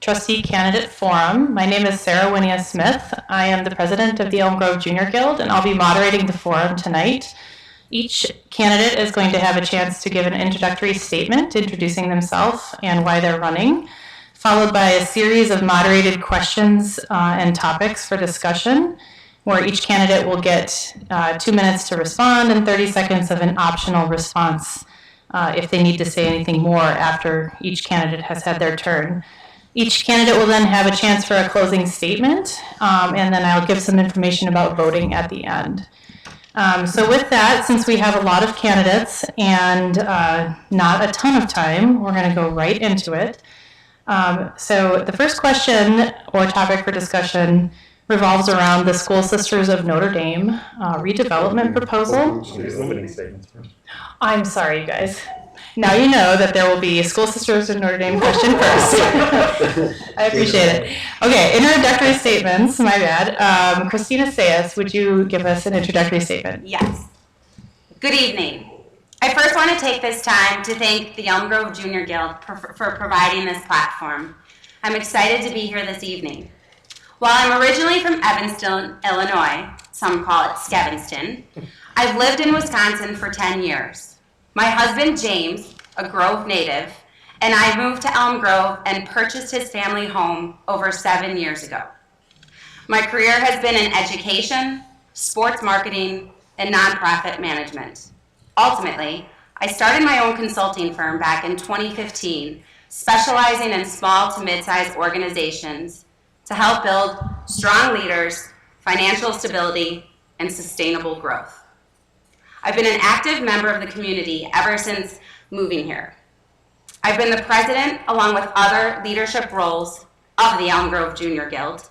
Trustee Candidate Forum. My name is Sarah Winnia Smith. I am the president of the Elm Grove Junior Guild, and I'll be moderating the forum tonight. Each candidate is going to have a chance to give an introductory statement introducing themselves and why they're running, followed by a series of moderated questions and topics for discussion, where each candidate will get 2 minutes to respond and 30 seconds of an optional response if they need to say anything more after each candidate has had their turn. Each candidate will then have a chance for a closing statement, and then I'll give some information about voting at the end. So with that, since we have a lot of candidates and not a ton of time, we're going to go right into it. So the first question or topic for discussion revolves around the School Sisters of Notre Dame redevelopment proposal. I'm sorry, you guys. Now you know that there will be a School Sisters of Notre Dame question first. I appreciate it. Okay, introductory statements, my bad. Kristina Sayas, would you give us an introductory statement? Yes. Good evening. I first want to take this time to thank the Elm Grove Junior Guild for providing this platform. I'm excited to be here this evening. While I'm originally from Evanston, Illinois, some call it Skevinston, I've lived in Wisconsin for 10 years. My husband, James, a Grove native, and I moved to Elm Grove and purchased his family home over 7 years ago. My career has been in education, sports marketing, and nonprofit management. Ultimately, I started my own consulting firm back in 2015, specializing in small to mid-sized organizations to help build strong leaders, financial stability, and sustainable growth. I've been an active member of the community ever since moving here. I've been the president along with other leadership roles of the Elm Grove Junior Guild.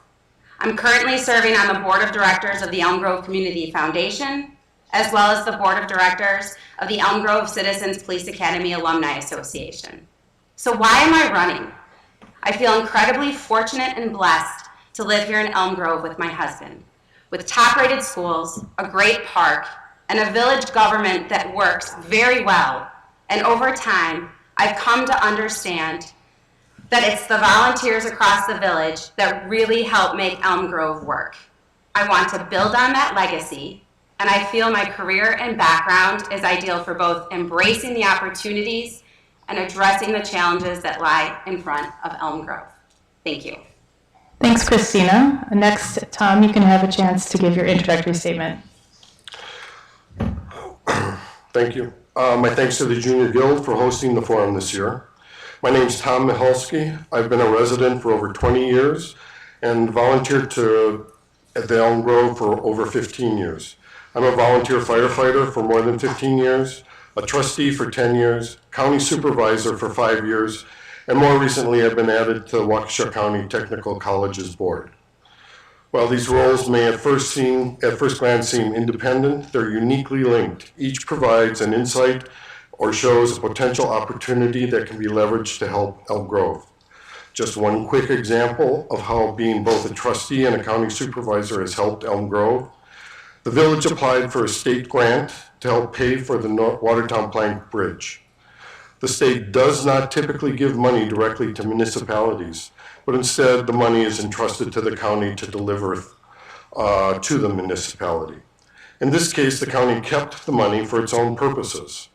I'm currently serving on the board of directors of the Elm Grove Community Foundation, as well as the board of directors of the Elm Grove Citizens Police Academy Alumni Association. So why am I running? I feel incredibly fortunate and blessed to live here in Elm Grove with my husband, with top-rated schools, a great park, and a village government that works very well. And over time, I've come to understand that it's the volunteers across the village that really help make Elm Grove work. I want to build on that legacy, and I feel my career and background is ideal for both embracing the opportunities and addressing the challenges that lie in front of Elm Grove. Thank you. Thanks, Kristina. Next, Tom, you can have a chance to give your introductory statement. Thank you. My thanks to the Junior Guild for hosting the forum this year. My name is Tom Michalski. I've been a resident for over 20 years and volunteered at the Elm Grove for over 15 years. I'm a volunteer firefighter for more than 15 years, a trustee for 10 years, county supervisor for 5 years, and more recently I've been added to the Waukesha County Technical Colleges Board. While these roles may at first glance seem independent, they're uniquely linked. Each provides an insight or shows a potential opportunity that can be leveraged to help Elm Grove. Just one quick example of how being both a trustee and a county supervisor has helped Elm Grove. The village applied for a state grant to help pay for the Watertown Plank Bridge. The state does not typically give money directly to municipalities, but instead the money is entrusted to the county to deliver to the municipality. In this case, the county kept the money for its own purposes.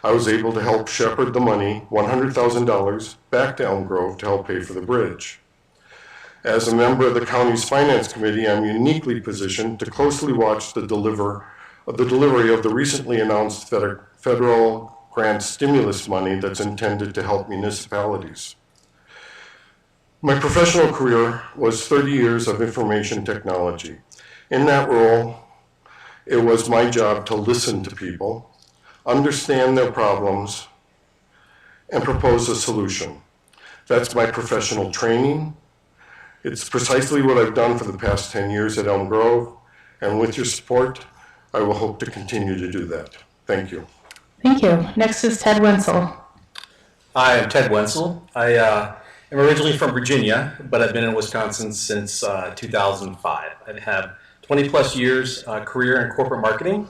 I was able to help shepherd the money, $100,000, back to Elm Grove to help pay for the bridge. As a member of the county's finance committee, I'm uniquely positioned to closely watch the delivery of the recently announced federal grant stimulus money that's intended to help municipalities. My professional career was 30 years of information technology. In that role, it was my job to listen to people, understand their problems, and propose a solution. That's my professional training. It's precisely what I've done for the past 10 years at Elm Grove, and with your support, I will hope to continue to do that. Thank you. Thank you. Next is Ted Wentzel. Hi, I'm Ted Wentzel. I am originally from Virginia, but I've been in Wisconsin since 2005. I have 20 plus years career in corporate marketing,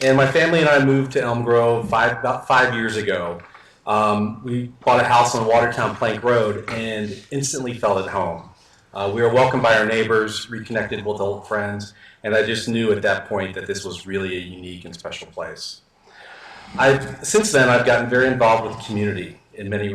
and my family and I moved to Elm Grove about 5 years ago We bought a house on Watertown Plank Road and instantly felt at home. We were welcomed by our neighbors, reconnected with old friends, and I just knew at that point that this was really a unique and special place. Since then, I've gotten very involved with the community in many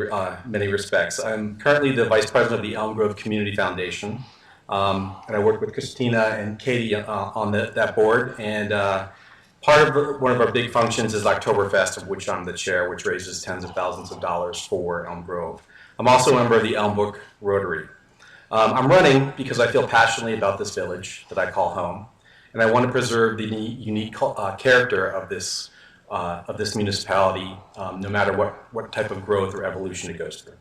respects. I'm currently the vice president of the Elm Grove Community Foundation, and I work with Kristina and Katy on that board. And one of our big functions is Oktoberfest, of which I'm the chair, which raises tens of thousands of dollars for Elm Grove. I'm also a member of the Elm Brook Rotary. I'm running because I feel passionately about this village that I call home, and I want to preserve the unique character of this municipality, no matter what type of growth or evolution it goes through.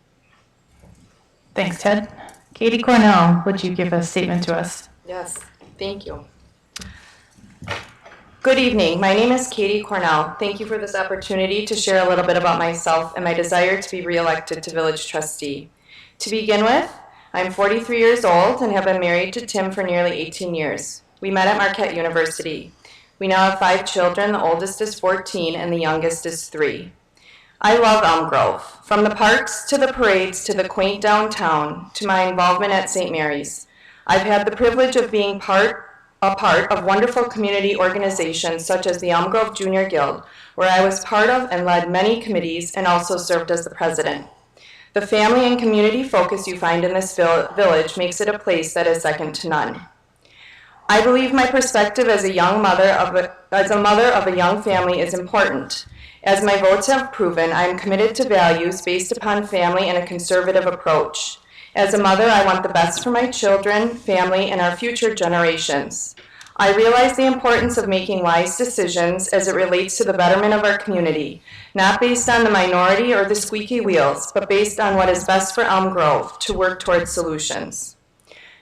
Thanks, Ted. Katy Cornell, would you give a statement to us? Yes, thank you. Good evening. My name is Katy Cornell. Thank you for this opportunity to share a little bit about myself and my desire to be reelected to village trustee. To begin with, I'm 43 years old and have been married to Tim for nearly 18 years. We met at Marquette University. We now have 5 children. The oldest is 14 and the youngest is 3. I love Elm Grove. From the parks to the parades to the quaint downtown to my involvement at St. Mary's. I've had the privilege of being a part of wonderful community organizations such as the Elm Grove Junior Guild, where I was part of and led many committees and also served as the president. The family and community focus you find in this village makes it a place that is second to none. I believe my perspective as a mother of a young family is important. As my votes have proven, I am committed to values based upon family and a conservative approach. As a mother, I want the best for my children, family, and our future generations. I realize the importance of making wise decisions as it relates to the betterment of our community, not based on the minority or the squeaky wheels, but based on what is best for Elm Grove to work towards solutions.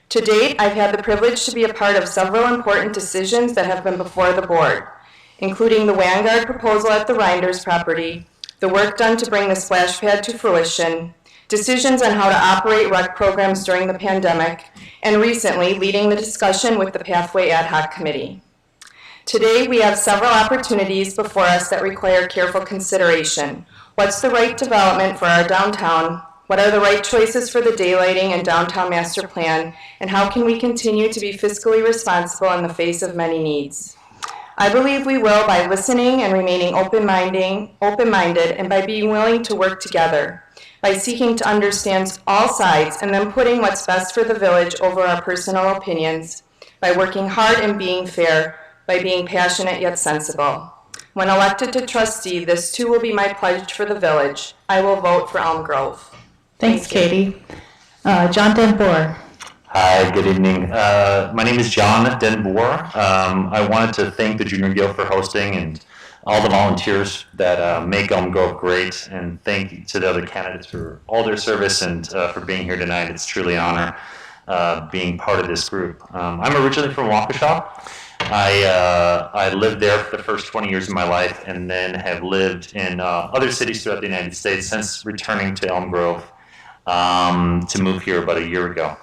To date, I've had the privilege to be a part of several important decisions that have been before the board, including the Vanguard proposal at the Reinders property, the work done to bring the splash pad to fruition, decisions on how to operate rec programs during the pandemic, and recently leading the discussion with the Pathway Ad Hoc Committee. Today, we have several opportunities before us that require careful consideration. What's the right development for our downtown? What are the right choices for the daylighting and downtown master plan? And how can we continue to be fiscally responsible in the face of many needs? I believe we will by listening and remaining open-minded and by being willing to work together, by seeking to understand all sides and then putting what's best for the village over our personal opinions, by working hard and being fair, by being passionate yet sensible. When elected to trustee, this too will be my pledge for the village. I will vote for Elm Grove. Thanks, Katy. John Den Boer. Hi, good evening. My name is John Den Boer. I wanted to thank the Junior Guild for hosting and all the volunteers that make Elm Grove great, and thank to the other candidates for all their service and for being here tonight. It's truly an honor being part of this group. I'm originally from Waukesha. I lived there for the first 20 years of my life and then have lived in other cities throughout the United States since returning to Elm Grove to move here about a year ago.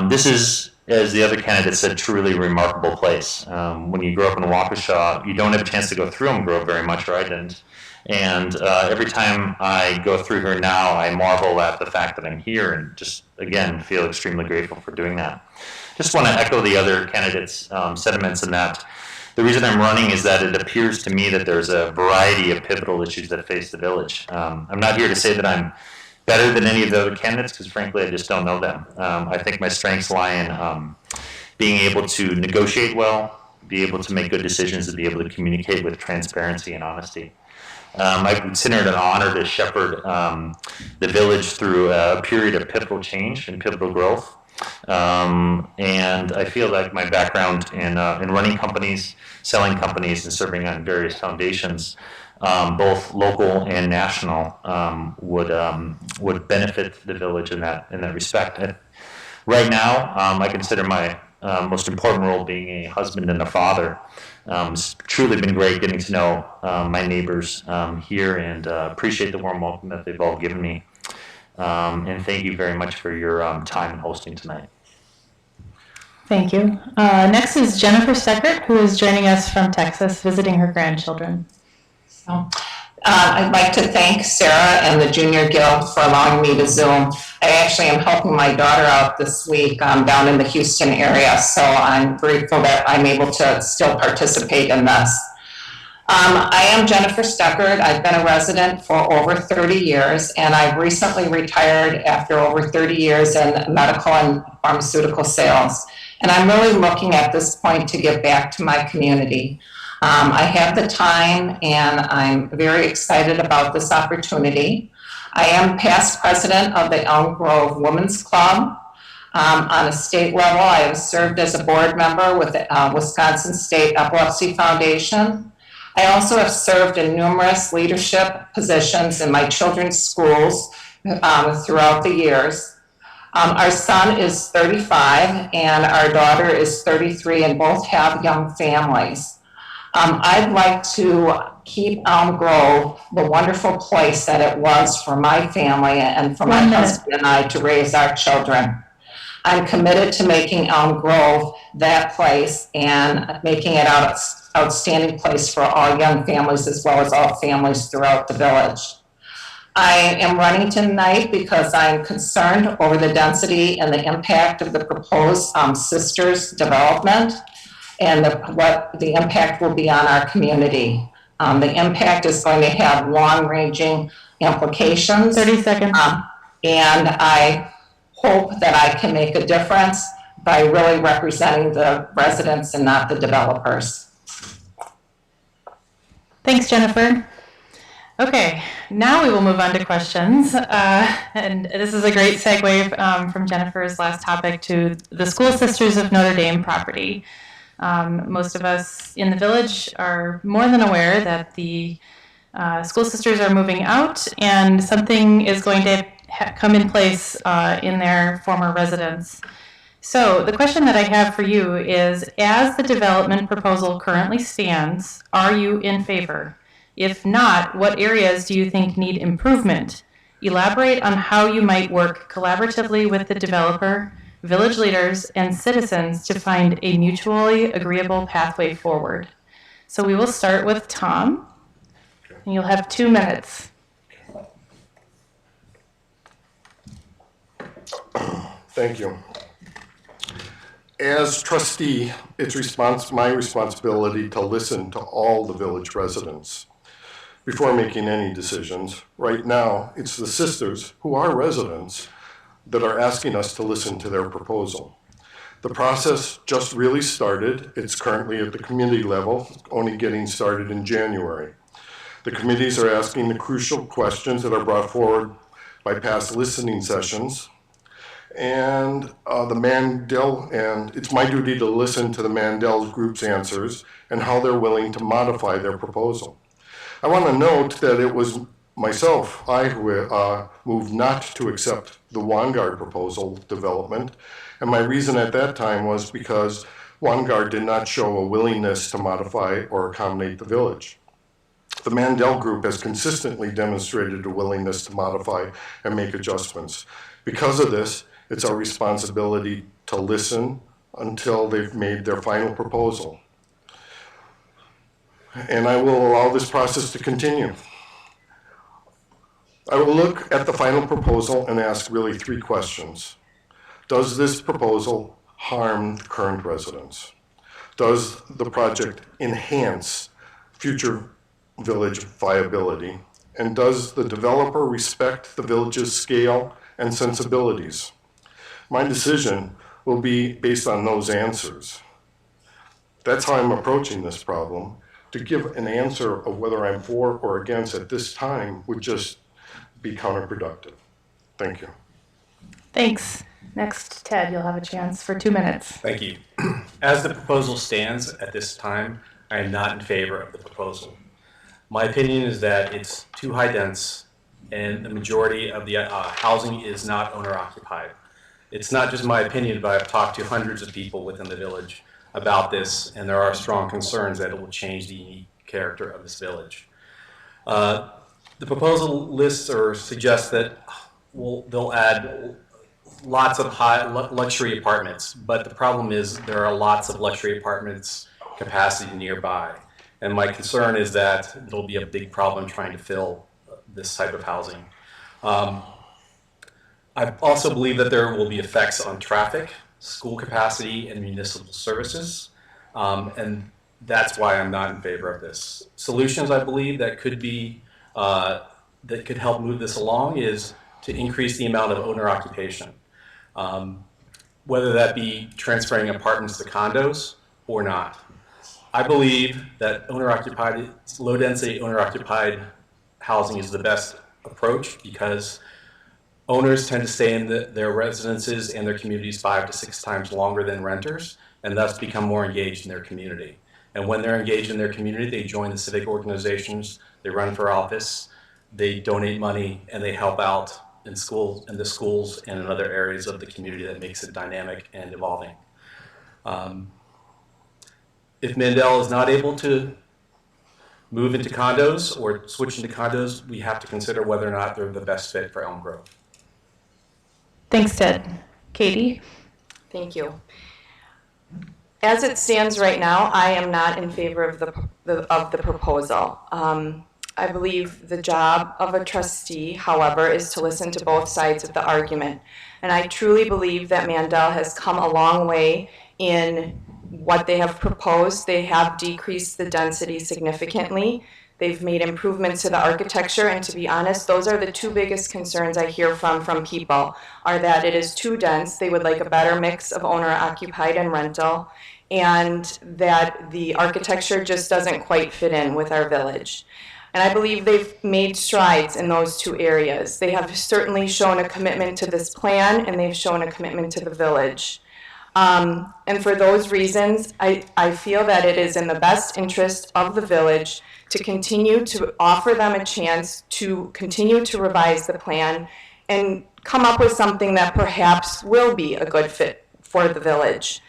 This is, as the other candidate said, truly remarkable place. When you grow up in Waukesha, you don't have a chance to go through Elm Grove very much, right? And every time I go through here now, I marvel at the fact that I'm here and just, again, feel extremely grateful for doing that. Just want to echo the other candidates' sentiments in that the reason I'm running is that it appears to me that there's a variety of pivotal issues that face the village. I'm not here to say that I'm better than any of the other candidates, because frankly, I just don't know them. I think my strengths lie in being able to negotiate well, be able to make good decisions, and be able to communicate with transparency and honesty. I consider it an honor to shepherd the village through a period of pivotal change and pivotal growth. And I feel like my background in running companies, selling companies, and serving on various foundations, both local and national, would benefit the village in that respect. Right now, I consider my most important role being a husband and a father. It's truly been great getting to know my neighbors here, and appreciate the warm welcome that they've all given me. And thank you very much for your time in hosting tonight. Thank you. Next is Jennifer Stuckert, who is joining us from Texas, visiting her grandchildren. So, I'd like to thank Sarah and the Junior Guild for allowing me to Zoom. I actually am helping my daughter out this week down in the Houston area, so I'm grateful that I'm able to still participate in this. I am Jennifer Stuckert. I've been a resident for over 30 years, and I've recently retired after over 30 years in medical and pharmaceutical sales. And I'm really looking at this point to give back to my community. I have the time, and I'm very excited about this opportunity. I am past president of the Elm Grove Women's Club. On a state level, I have served as a board member with the Wisconsin State Epilepsy Foundation. I also have served in numerous leadership positions in my children's schools throughout the years. Our son is 35 and our daughter is 33, and both have young families. I'd like to keep Elm Grove the wonderful place that it was for my family and for my husband and I to raise our children. I'm committed to making Elm Grove that place and making it an outstanding place for all young families as well as all families throughout the village. I am running tonight because I'm concerned over the density and the impact of the proposed Sisters development and what the impact will be on our community. The impact is going to have long-ranging implications. 30 seconds. And I hope that I can make a difference by really representing the residents and not the developers. Thanks, Jennifer. Okay, now we will move on to questions. And this is a great segue from Jennifer's last topic to the School Sisters of Notre Dame property. Most of us in the village are more than aware that the School Sisters are moving out and something is going to come in place in their former residence. So the question that I have for you is, as the development proposal currently stands, are you in favor? If not, what areas do you think need improvement? Elaborate on how you might work collaboratively with the developer, village leaders, and citizens to find a mutually agreeable pathway forward. So we will start with Tom, and you'll have 2 minutes. Thank you. As trustee, it's my responsibility to listen to all the village residents before making any decisions. Right now, it's the sisters, who are residents, that are asking us to listen to their proposal. The process just really started. It's currently at the community level, only getting started in January. The committees are asking the crucial questions that are brought forward by past listening sessions. And it's my duty to listen to the Mandel group's answers and how they're willing to modify their proposal. I want to note that it was I who moved not to accept the Vanguard proposal development, and my reason at that time was because Vanguard did not show a willingness to modify or accommodate the village. The Mandel group has consistently demonstrated a willingness to modify and make adjustments. Because of this, it's our responsibility to listen until they've made their final proposal. And I will allow this process to continue. I will look at the final proposal and ask really 3 questions. Does this proposal harm the current residents? Does the project enhance future village viability? And does the developer respect the village's scale and sensibilities? My decision will be based on those answers. That's how I'm approaching this problem. To give an answer of whether I'm for or against at this time would just be counterproductive. Thank you. Thanks. Next, Ted, you'll have a chance for 2 minutes. Thank you. As the proposal stands at this time, I am not in favor of the proposal. My opinion is that it's too high dense and the majority of the housing is not owner occupied. It's not just my opinion, but I've talked to hundreds of people within the village about this, and there are strong concerns that it will change the unique character of this village. The proposal lists or suggests that they'll add lots of high luxury apartments, but the problem is there are lots of luxury apartments capacity nearby. And my concern is that it'll be a big problem trying to fill this type of housing. I also believe that there will be effects on traffic, school capacity, and municipal services. And that's why I'm not in favor of this. Solutions, I believe, that could be, that could help move this along is to increase the amount of owner occupation. Whether that be transferring apartments to condos or not. I believe that owner-occupied, low-density owner-occupied housing is the best approach because owners tend to stay in their residences and their communities 5 to 6 times longer than renters, and thus become more engaged in their community. And when they're engaged in their community, they join the civic organizations, they run for office, they donate money, and they help out in schools, in the schools, and in other areas of the community that makes it dynamic and evolving. If Mandel is not able to move into condos or switch into condos, we have to consider whether or not they're the best fit for Elm Grove. Thanks, Ted. Katie? Thank you. As it stands right now, I am not in favor of the proposal. I believe the job of a trustee, however, is to listen to both sides of the argument. And I truly believe that Mandel has come a long way in what they have proposed. They have decreased the density significantly. They've made improvements to the architecture, and to be honest, those are the two biggest concerns I hear from people, are that it is too dense. They would like a better mix of owner-occupied and rental, and that the architecture just doesn't quite fit in with our village. And I believe they've made strides in those two areas. They have certainly shown a commitment to this plan, and they've shown a commitment to the village. And for those reasons, I feel that it is in the best interest of the village to continue to offer them a chance to continue to revise the plan and come up with something that perhaps will be a good fit for the village.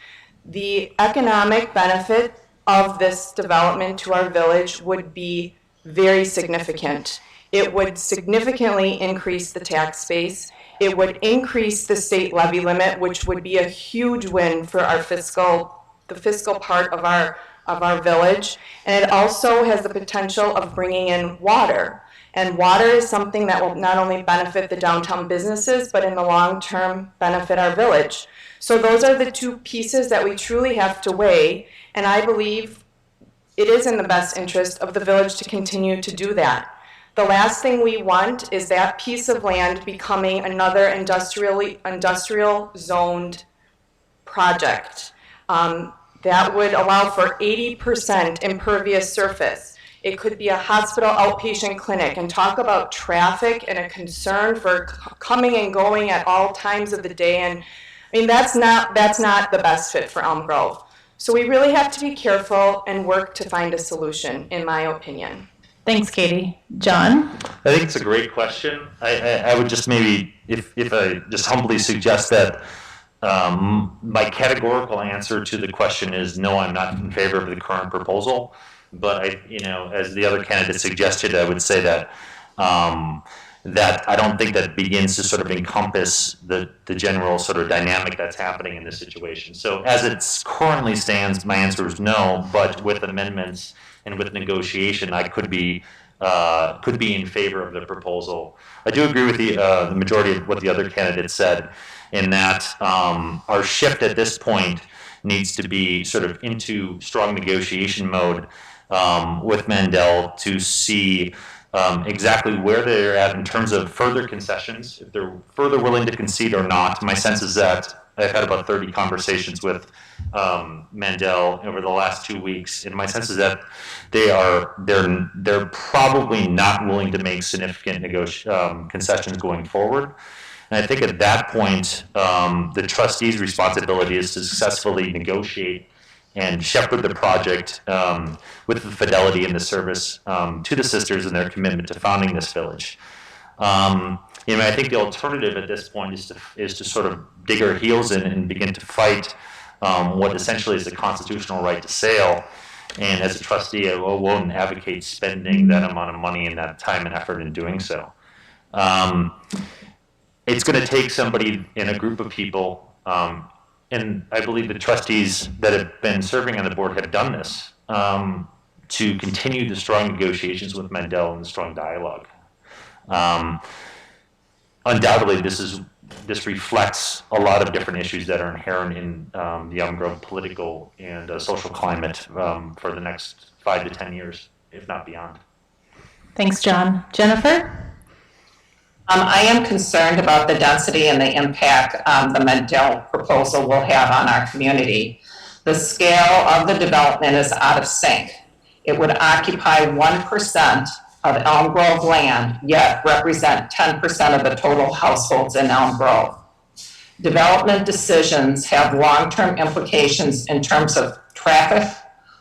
The economic benefit of this development to our village would be very significant. It would significantly increase the tax base. It would increase the state levy limit, which would be a huge win for our the fiscal part of our village. And it also has the potential of bringing in water. And water is something that will not only benefit the downtown businesses, but in the long term benefit our village. So those are the two pieces that we truly have to weigh. And I believe it is in the best interest of the village to continue to do that. The last thing we want is that piece of land becoming another industrial zoned project. That would allow for 80% impervious surface. It could be a hospital outpatient clinic, and talk about traffic and a concern for coming and going at all times of the day. And I mean, that's not the best fit for Elm Grove. So we really have to be careful and work to find a solution, in my opinion. Thanks, Katie. John? I think it's a great question. I would just maybe, if I just humbly suggest that my categorical answer to the question is no, I'm not in favor of the current proposal. But as the other candidate suggested, I would say that that I don't think that begins to sort of encompass the general sort of dynamic that's happening in this situation. So as it currently stands, my answer is no, but with amendments and with negotiation, I could be in favor of the proposal. I do agree with the majority of what the other candidate said, in that our shift at this point needs to be sort of into strong negotiation mode with Mandel to see exactly where they're at in terms of further concessions, if they're further willing to concede or not. My sense is that I've had about 30 conversations with Mandel over the last 2 weeks, and my sense is that they're probably not willing to make significant concessions going forward. And I think at that point, the trustee's responsibility is to successfully negotiate and shepherd the project with the fidelity and the service to the sisters and their commitment to founding this village. I think the alternative at this point is to sort of dig our heels in and begin to fight what essentially is the constitutional right to sale. And as a trustee, I won't advocate spending that amount of money and that time and effort in doing so. It's going to take somebody in a group of people, and I believe the trustees that have been serving on the board have done this, to continue the strong negotiations with Mendel and the strong dialogue. Undoubtedly, this reflects a lot of different issues that are inherent in the Elm Grove political and social climate for the next 5 to 10 years, if not beyond. Thanks, John. Jennifer? I am concerned about the density and the impact the Mendel proposal will have on our community. The scale of the development is out of sync. It would occupy 1% of Elm Grove land, yet represent 10% of the total households in Elm Grove. Development decisions have long-term implications in terms of traffic,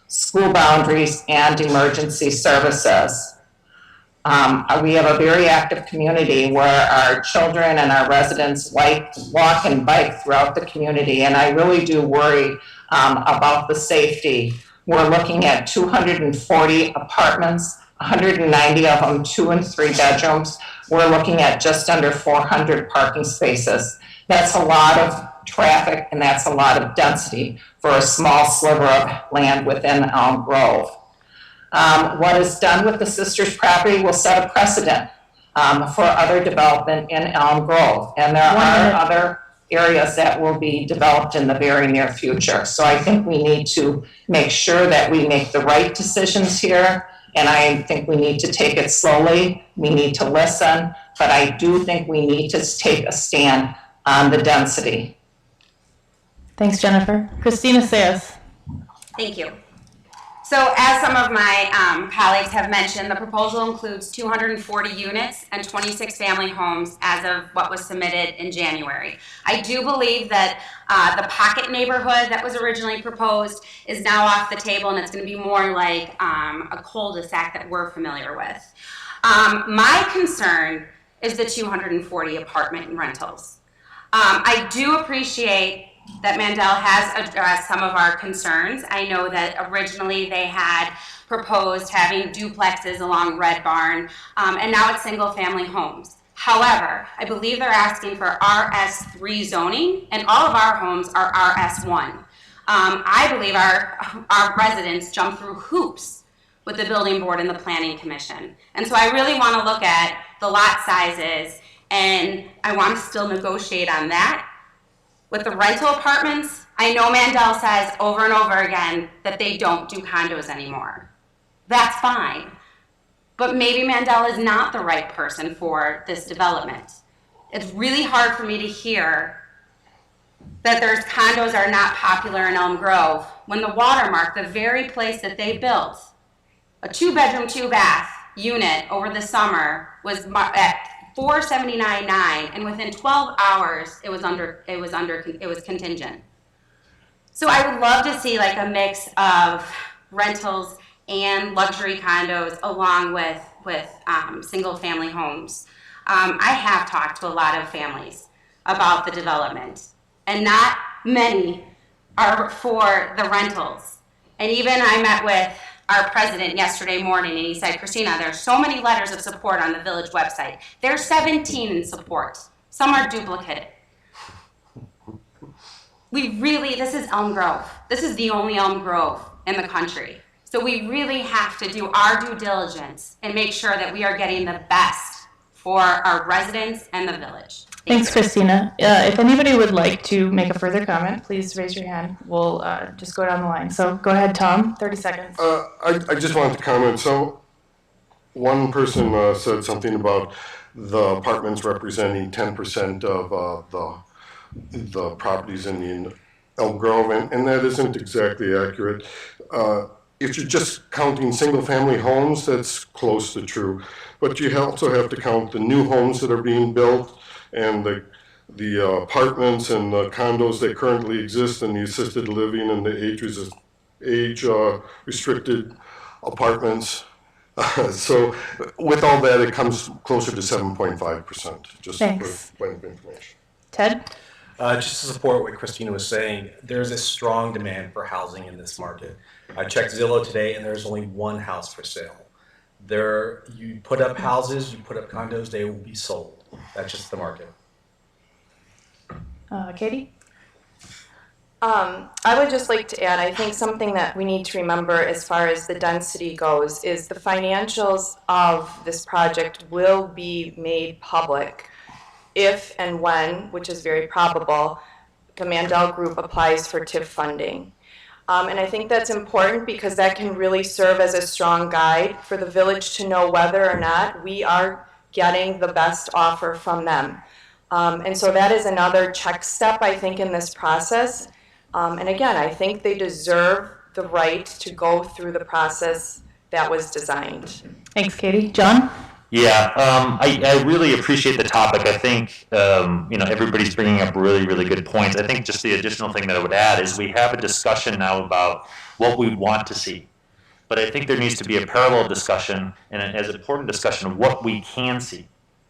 school boundaries, and emergency services. We have a very active community where our children and our residents walk and bike throughout the community, and I really do worry about the safety. We're looking at 240 apartments, 190 of them 2 and 3 bedrooms. We're looking at just under 400 parking spaces. That's a lot of traffic and that's a lot of density for a small sliver of land within Elm Grove. What is done with the sisters' property will set a precedent for other development in Elm Grove. And there are other areas that will be developed in the very near future. So I think we need to make sure that we make the right decisions here. And I think we need to take it slowly. We need to listen, but I do think we need to take a stand on the density. Thanks, Jennifer. Kristina Sayas. Thank you. So as some of my colleagues have mentioned, the proposal includes 240 units and 26 family homes as of what was submitted in January. I do believe that the pocket neighborhood that was originally proposed is now off the table, and it's going to be more like a cul-de-sac that we're familiar with. My concern is the 240 apartment rentals. I do appreciate that Mendel has addressed some of our concerns. I know that originally they had proposed having duplexes along Red Barn, and now it's single family homes. However, I believe they're asking for RS3 zoning, and all of our homes are RS1. I believe our residents jump through hoops with the building board and the planning commission. And so I really want to look at the lot sizes, and I want to still negotiate on that. With the rental apartments, I know Mendel says over and over again that they don't do condos anymore. That's fine. But maybe Mendel is not the right person for this development. It's really hard for me to hear that there's condos are not popular in Elm Grove when the Watermark, the very place that they built, a 2-bedroom, 2-bath unit over the summer was at $479,900, and within 12 hours it was contingent. So I would love to see like a mix of rentals and luxury condos along with single family homes. I have talked to a lot of families about the development, and not many are for the rentals. And even I met with our president yesterday morning, and he said, Kristina, there's so many letters of support on the village website. There's 17 in support. Some are duplicate. This is Elm Grove. This is the only Elm Grove in the country. So we really have to do our due diligence and make sure that we are getting the best for our residents and the village. Thanks, Kristina. If anybody would like to make a further comment, please raise your hand. We'll just go down the line. So go ahead, Tom, 30 seconds. I just wanted to comment. So one person said something about the apartments representing 10% of the properties in the Elm Grove, and that isn't exactly accurate. If you're just counting single-family homes, that's close to true. But you also have to count the new homes that are being built, and the apartments and the condos that currently exist, and the assisted living and the age-restricted apartments. So with all that, it comes closer to 7.5%, just Thanks. for point of information. Ted? Just to support what Kristina was saying, there's a strong demand for housing in this market. I checked Zillow today, and there's only one house for sale. You put up houses, you put up condos, they will be sold. That's just the market. Katy? I would just like to add, I think something that we need to remember as far as the density goes is the financials of this project will be made public if and when, which is very probable, the Mandel Group applies for TIF funding. And I think that's important because that can really serve as a strong guide for the village to know whether or not we are getting the best offer from them. And so that is another check step, I think, in this process. And again, I think they deserve the right to go through the process that was designed. Thanks, Katie. John? Yeah, I really appreciate the topic. I think, everybody's bringing up really, really good points. I think just the additional thing that I would add is we have a discussion now about what we want to see. But I think there needs to be a parallel discussion and as important discussion of what we can see.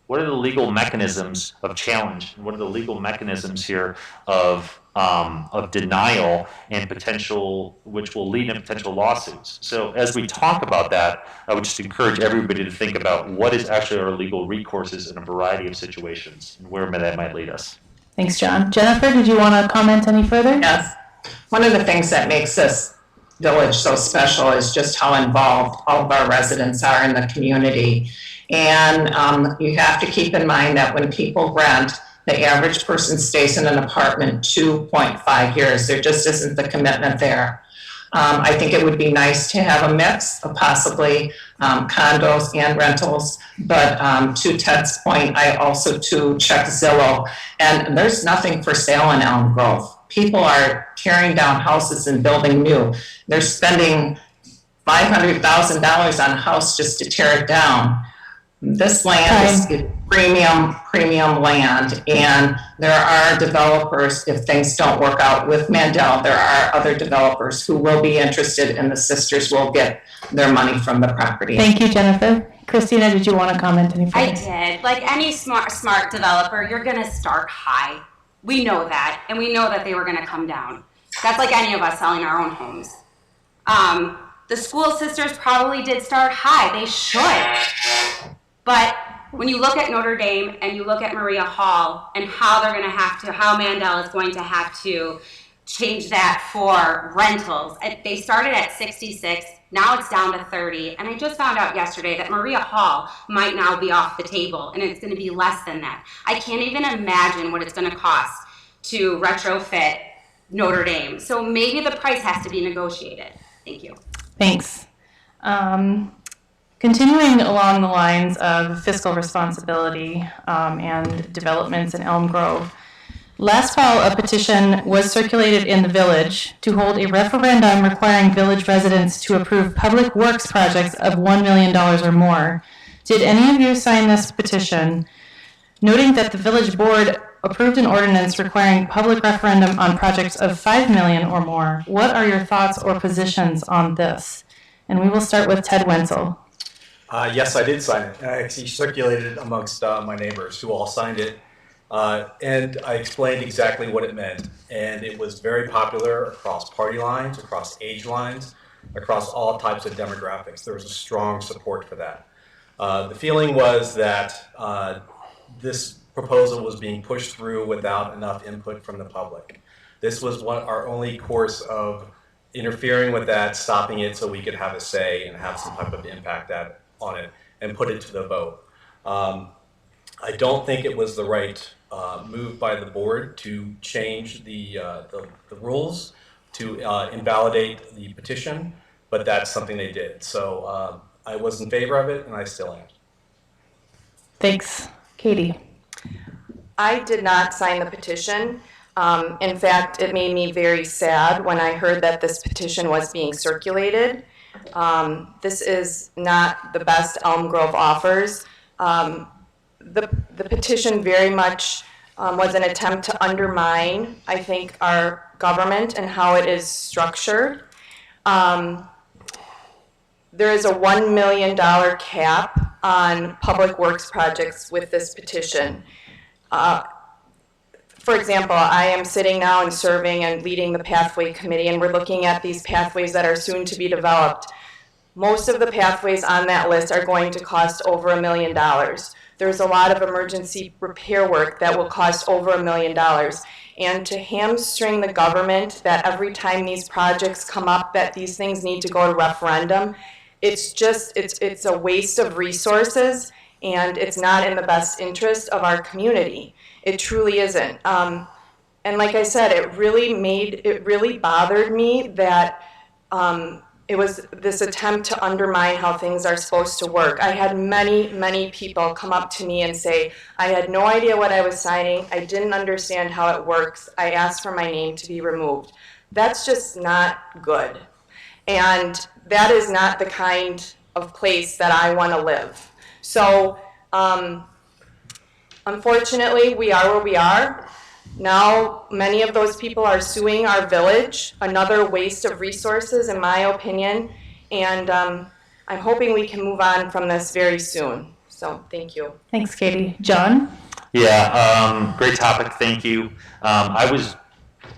What are the legal mechanisms of challenge? And what are the legal mechanisms here of denial and potential, which will lead to potential lawsuits? So as we talk about that, I would just encourage everybody to think about what is actually our legal recourses in a variety of situations and where that might lead us. Thanks, John. Jennifer, did you want to comment any further? Yes. One of the things that makes this village so special is just how involved all of our residents are in the community. And you have to keep in mind that when people rent, the average person stays in an apartment 2.5 years. There just isn't the commitment there. I think it would be nice to have a mix of possibly condos and rentals, but to Ted's point, I also too check Zillow, and there's nothing for sale in Elm Grove. People are tearing down houses and building new. They're spending $500,000 on a house just to tear it down. This land is premium land, and there are developers, if things don't work out with Mandel, there are other developers who will be interested, and the sisters will get their money from the property. Thank you, Jennifer. Kristina, did you want to comment any further? I did. Like any smart developer, you're going to start high. We know that, and we know that they were going to come down. That's like any of us selling our own homes. The school sisters probably did start high. They should. But when you look at Notre Dame and you look at Maria Hall and how they're going to have to, how Mandel is going to have to change that for rentals. They started at 66, now it's down to 30. And I just found out yesterday that Maria Hall might now be off the table and it's going to be less than that. I can't even imagine what it's going to cost to retrofit Notre Dame. So maybe the price has to be negotiated. Thank you. Thanks. Continuing along the lines of fiscal responsibility and developments in Elm Grove, last fall a petition was circulated in the village to hold a referendum requiring village residents to approve public works projects of $1 million or more. Did any of you sign this petition? Noting that the village board approved an ordinance requiring public referendum on projects of $5 million or more. What are your thoughts or positions on this? And we will start with Ted Wentzel. Yes, I did sign it. I actually circulated it amongst my neighbors who all signed it. And I explained exactly what it meant. And it was very popular across party lines, across age lines, across all types of demographics. There was a strong support for that. The feeling was that this proposal was being pushed through without enough input from the public. This was our only course of interfering with that, stopping it so we could have a say and have some type of impact on it and put it to the vote. I don't think it was the right move by the board to change the rules to invalidate the petition, but that's something they did. So I was in favor of it, and I still am. Thanks. Katie. I did not sign the petition. In fact, it made me very sad when I heard that this petition was being circulated. This is not the best Elm Grove offers. The petition very much was an attempt to undermine, I think, our government and how it is structured. There is a $1 million cap on public works projects with this petition. For example, I am sitting now and serving and leading the pathway committee, and we're looking at these pathways that are soon to be developed. Most of the pathways on that list are going to cost over $1 million. There's a lot of emergency repair work that will cost over $1 million. And to hamstring the government that every time these projects come up that these things need to go to referendum, it's a waste of resources, and it's not in the best interest of our community. It truly isn't. And like I said, it really bothered me that it was this attempt to undermine how things are supposed to work. I had many people come up to me and say, I had no idea what I was signing. I didn't understand how it works. I asked for my name to be removed. That's just not good. And that is not the kind of place that I want to live. So, unfortunately, we are where we are. Now, many of those people are suing our village, another waste of resources, in my opinion. And I'm hoping we can move on from this very soon. So, thank you. Thanks, Katie. John? Yeah, great topic. Thank you. I was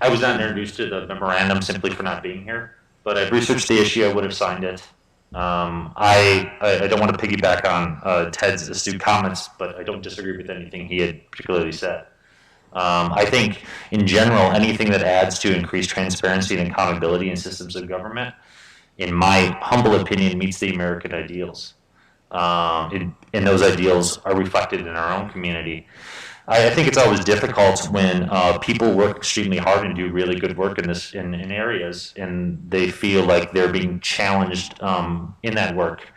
not introduced to the memorandum simply for not being here, but I've researched the issue. I would have signed it. I don't want to piggyback on Ted's astute comments, but I don't disagree with anything he had particularly said. I think, in general, anything that adds to increased transparency and accountability in systems of government, in my humble opinion, meets the American ideals. And those ideals are reflected in our own community. I think it's always difficult when people work extremely hard and do really good work in areas, and they feel like they're being challenged in that work.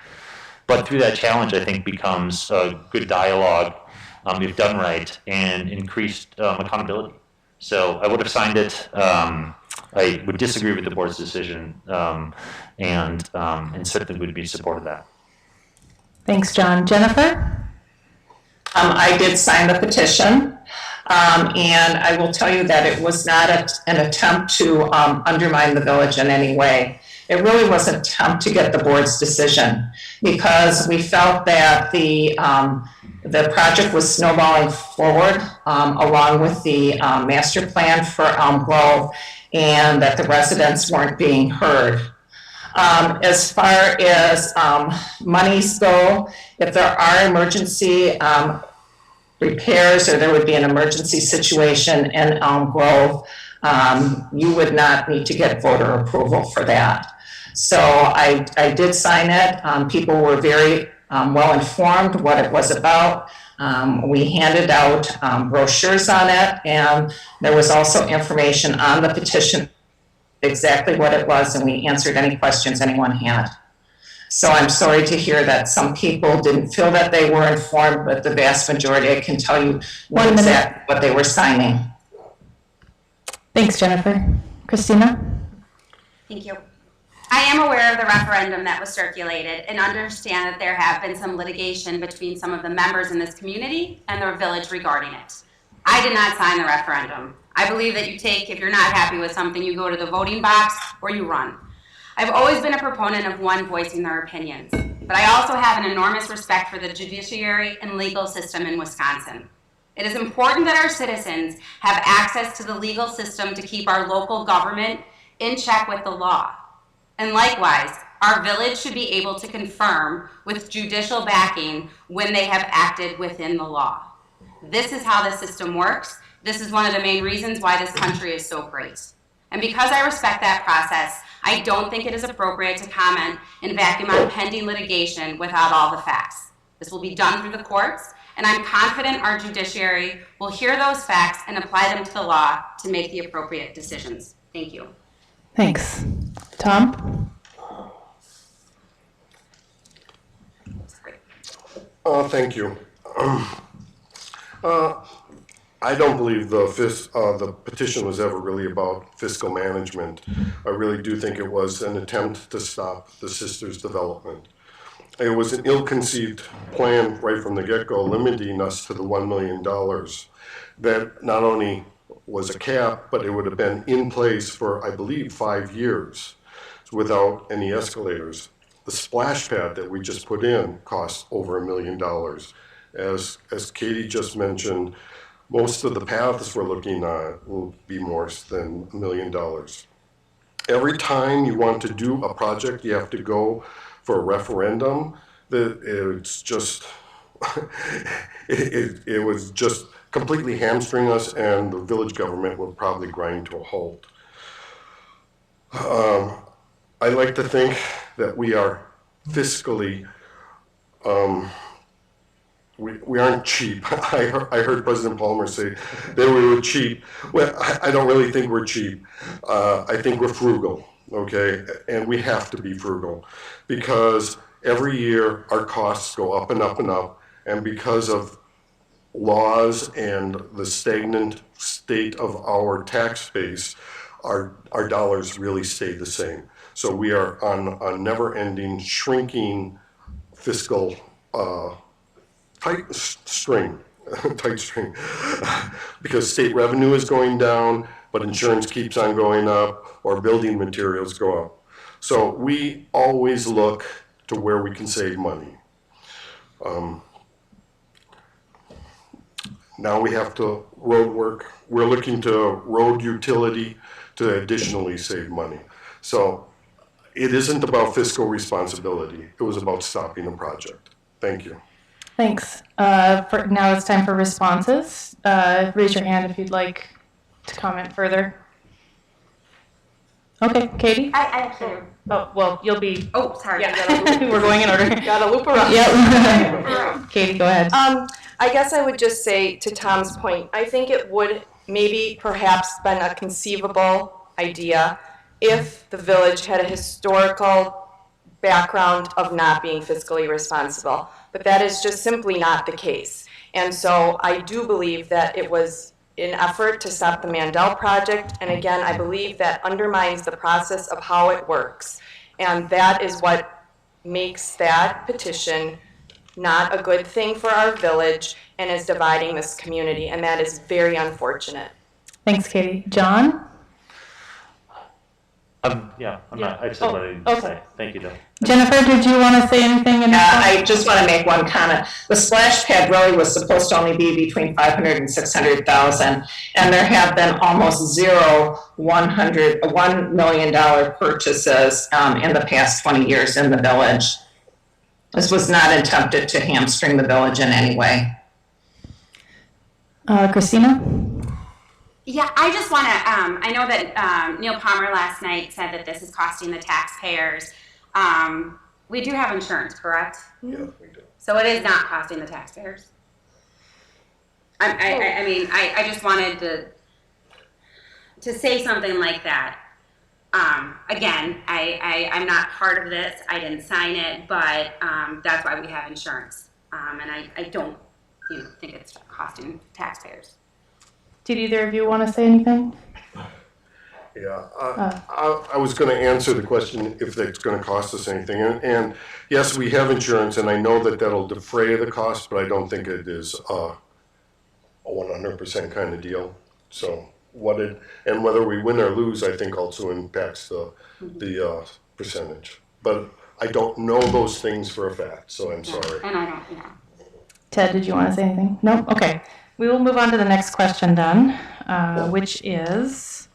But through that challenge, I think becomes a good dialogue, if done right, and increased accountability. So I would have signed it. I would disagree with the board's decision, and certainly would be supportive of that. Thanks, John. Jennifer? I did sign the petition, and I will tell you that it was not an attempt to undermine the village in any way. It really was an attempt to get the board's decision, because we felt that the project was snowballing forward along with the master plan for Elm Grove, and that the residents weren't being heard. As far as monies go, if there are emergency repairs, or there would be an emergency situation in Elm Grove, you would not need to get voter approval for that. So I did sign it. People were very well informed what it was about. We handed out brochures on it, and there was also information on the petition exactly what it was, and we answered any questions anyone had. So I'm sorry to hear that some people didn't feel that they were informed, but the vast majority, I can tell you exactly what they were signing. Thanks, Jennifer. Kristina? Thank you. I am aware of the referendum that was circulated and understand that there have been some litigation between some of the members in this community and their village regarding it. I did not sign the referendum. I believe that if you're not happy with something, you go to the voting box or you run. I've always been a proponent of one voicing their opinions, but I also have an enormous respect for the judiciary and legal system in Wisconsin. It is important that our citizens have access to the legal system to keep our local government in check with the law. And likewise, our village should be able to confirm with judicial backing when they have acted within the law. This is how the system works. This is one of the main reasons why this country is so great. And because I respect that process, I don't think it is appropriate to comment and vacuum on pending litigation without all the facts. This will be done through the courts, and I'm confident our judiciary will hear those facts and apply them to the law to make the appropriate decisions. Thank you. Thanks. Tom? Thank you. I don't believe the petition was ever really about fiscal management. I really do think it was an attempt to stop the sisters' development. It was an ill-conceived plan right from the get-go, limiting us to the $1 million. That not only was a cap, but it would have been in place for, I believe, 5 years without any escalators. The splash pad that we just put in cost over $1 million. As Katie just mentioned, most of the paths we're looking at will be more than $1 million. Every time you want to do a project, you have to go for a referendum. It's just, it was just completely hamstring us, and the village government will probably grind to a halt. I like to think that we are fiscally, we aren't cheap. I heard President Palmer say that we were cheap. Well, I don't really think we're cheap. I think we're frugal, okay? And we have to be frugal because every year our costs go up and up and up, and because of laws and the stagnant state of our tax base, our dollars really stay the same. So we are on a never-ending, shrinking fiscal tight string, because state revenue is going down, but insurance keeps on going up, or building materials go up. So we always look to where we can save money. Now we have to road work. We're looking to road utility to additionally save money. So it isn't about fiscal responsibility. It was about stopping a project. Thank you. Thanks. Now it's time for responses. Raise your hand if you'd like to comment further. Okay, Katie? I actually. Oh, well, you'll be. Oh, sorry. Yeah, we're going in order. Gotta loop around. Yep. Katie, go ahead. I guess I would just say, to Tom's point, I think it would maybe perhaps been a conceivable idea if the village had a historical background of not being fiscally responsible. But that is just simply not the case. And so I do believe that it was an effort to stop the Mandel project. And again, I believe that undermines the process of how it works. And that is what makes that petition not a good thing for our village and is dividing this community. And that is very unfortunate. Thanks, Katie. John? I'm not, I said what I needed to say. Thank you, Joe. Jennifer, did you want to say anything? I just want to make one comment. The splash pad really was supposed to only be between 500 and 600,000, and there have been almost zero $1 million purchases in the past 20 years in the village. This was not attempted to hamstring the village in any way. Kristina? Yeah, I just want to, I know that Neil Palmer last night said that this is costing the taxpayers. We do have insurance, correct? Yeah, we do. So it is not costing the taxpayers. I mean, I just wanted to say something like that. Again, I'm not part of this. I didn't sign it, but that's why we have insurance. And I don't think it's costing taxpayers. Did either of you want to say anything? Yeah, I was going to answer the question if it's going to cost us anything. And yes, we have insurance, and I know that that'll defray the cost, but I don't think it is a 100% kind of deal. So whether we win or lose, I think also impacts the percentage. But I don't know those things for a fact, so I'm sorry. And I don't, Ted, did you want to say anything? No? Okay. We will move on to the next question then, which is,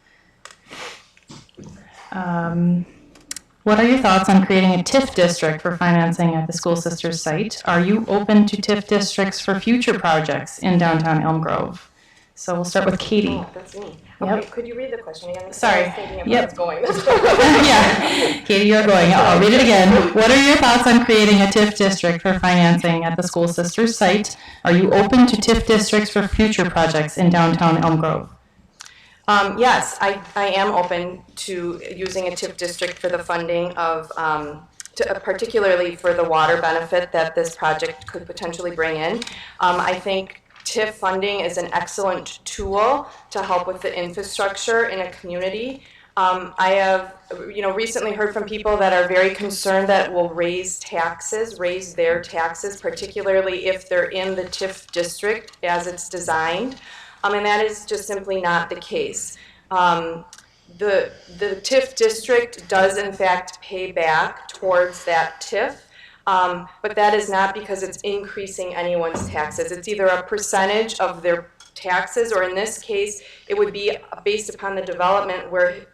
what are your thoughts on creating a TIF district for financing at the School Sisters site? Are you open to TIF districts for future projects in downtown Elm Grove? So we'll start with Katie. Oh, that's me. Yep. Okay, could you read the question again? Sorry. I was thinking of Yep. where it's going. Yeah, Katie, you're going. I'll read it again. What are your thoughts on creating a TIF district for financing at the School Sisters site? Are you open to TIF districts for future projects in downtown Elm Grove? Yes, I am open to using a TIF district for the funding of, particularly for the water benefit that this project could potentially bring in. I think TIF funding is an excellent tool to help with the infrastructure in a community. I have, recently heard from people that are very concerned that it will raise their taxes, particularly if they're in the TIF district as it's designed. And that is just simply not the case. The TIF district does in fact pay back towards that TIF. But that is not because it's increasing anyone's taxes. It's either a percentage of their taxes, or in this case, it would be based upon the development where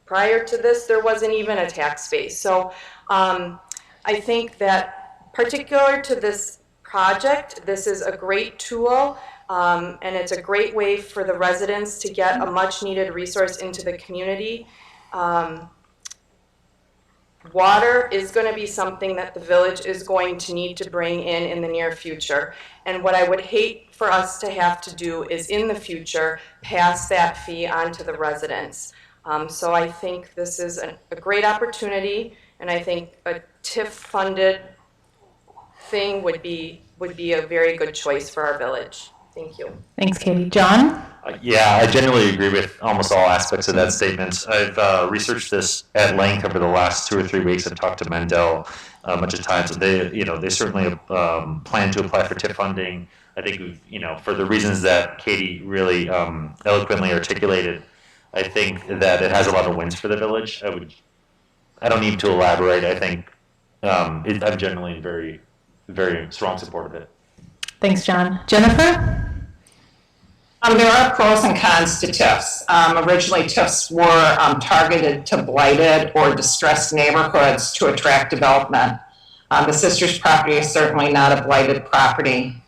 prior to this, there wasn't even a tax base. So I think that particular to this project, this is a great tool. And it's a great way for the residents to get a much-needed resource into the community. Water is going to be something that the village is going to need to bring in the near future. And what I would hate for us to have to do is in the future pass that fee on to the residents. So I think this is a great opportunity, and I think a TIF-funded thing would be a very good choice for our village. Thank you. Thanks, Katie. John? Yeah, I generally agree with almost all aspects of that statement. I've researched this at length over the last 2 or 3 weeks. I've talked to Mendel a bunch of times, and they certainly plan to apply for TIF funding. I think for the reasons that Katie really eloquently articulated, I think that it has a lot of wins for the village. I don't need to elaborate. I think I'm generally in very, very strong support of it. Thanks, John. Jennifer? There are pros and cons to TIFs. Originally, TIFs were targeted to blighted or distressed neighborhoods to attract development. The Sisters property is certainly not a blighted property.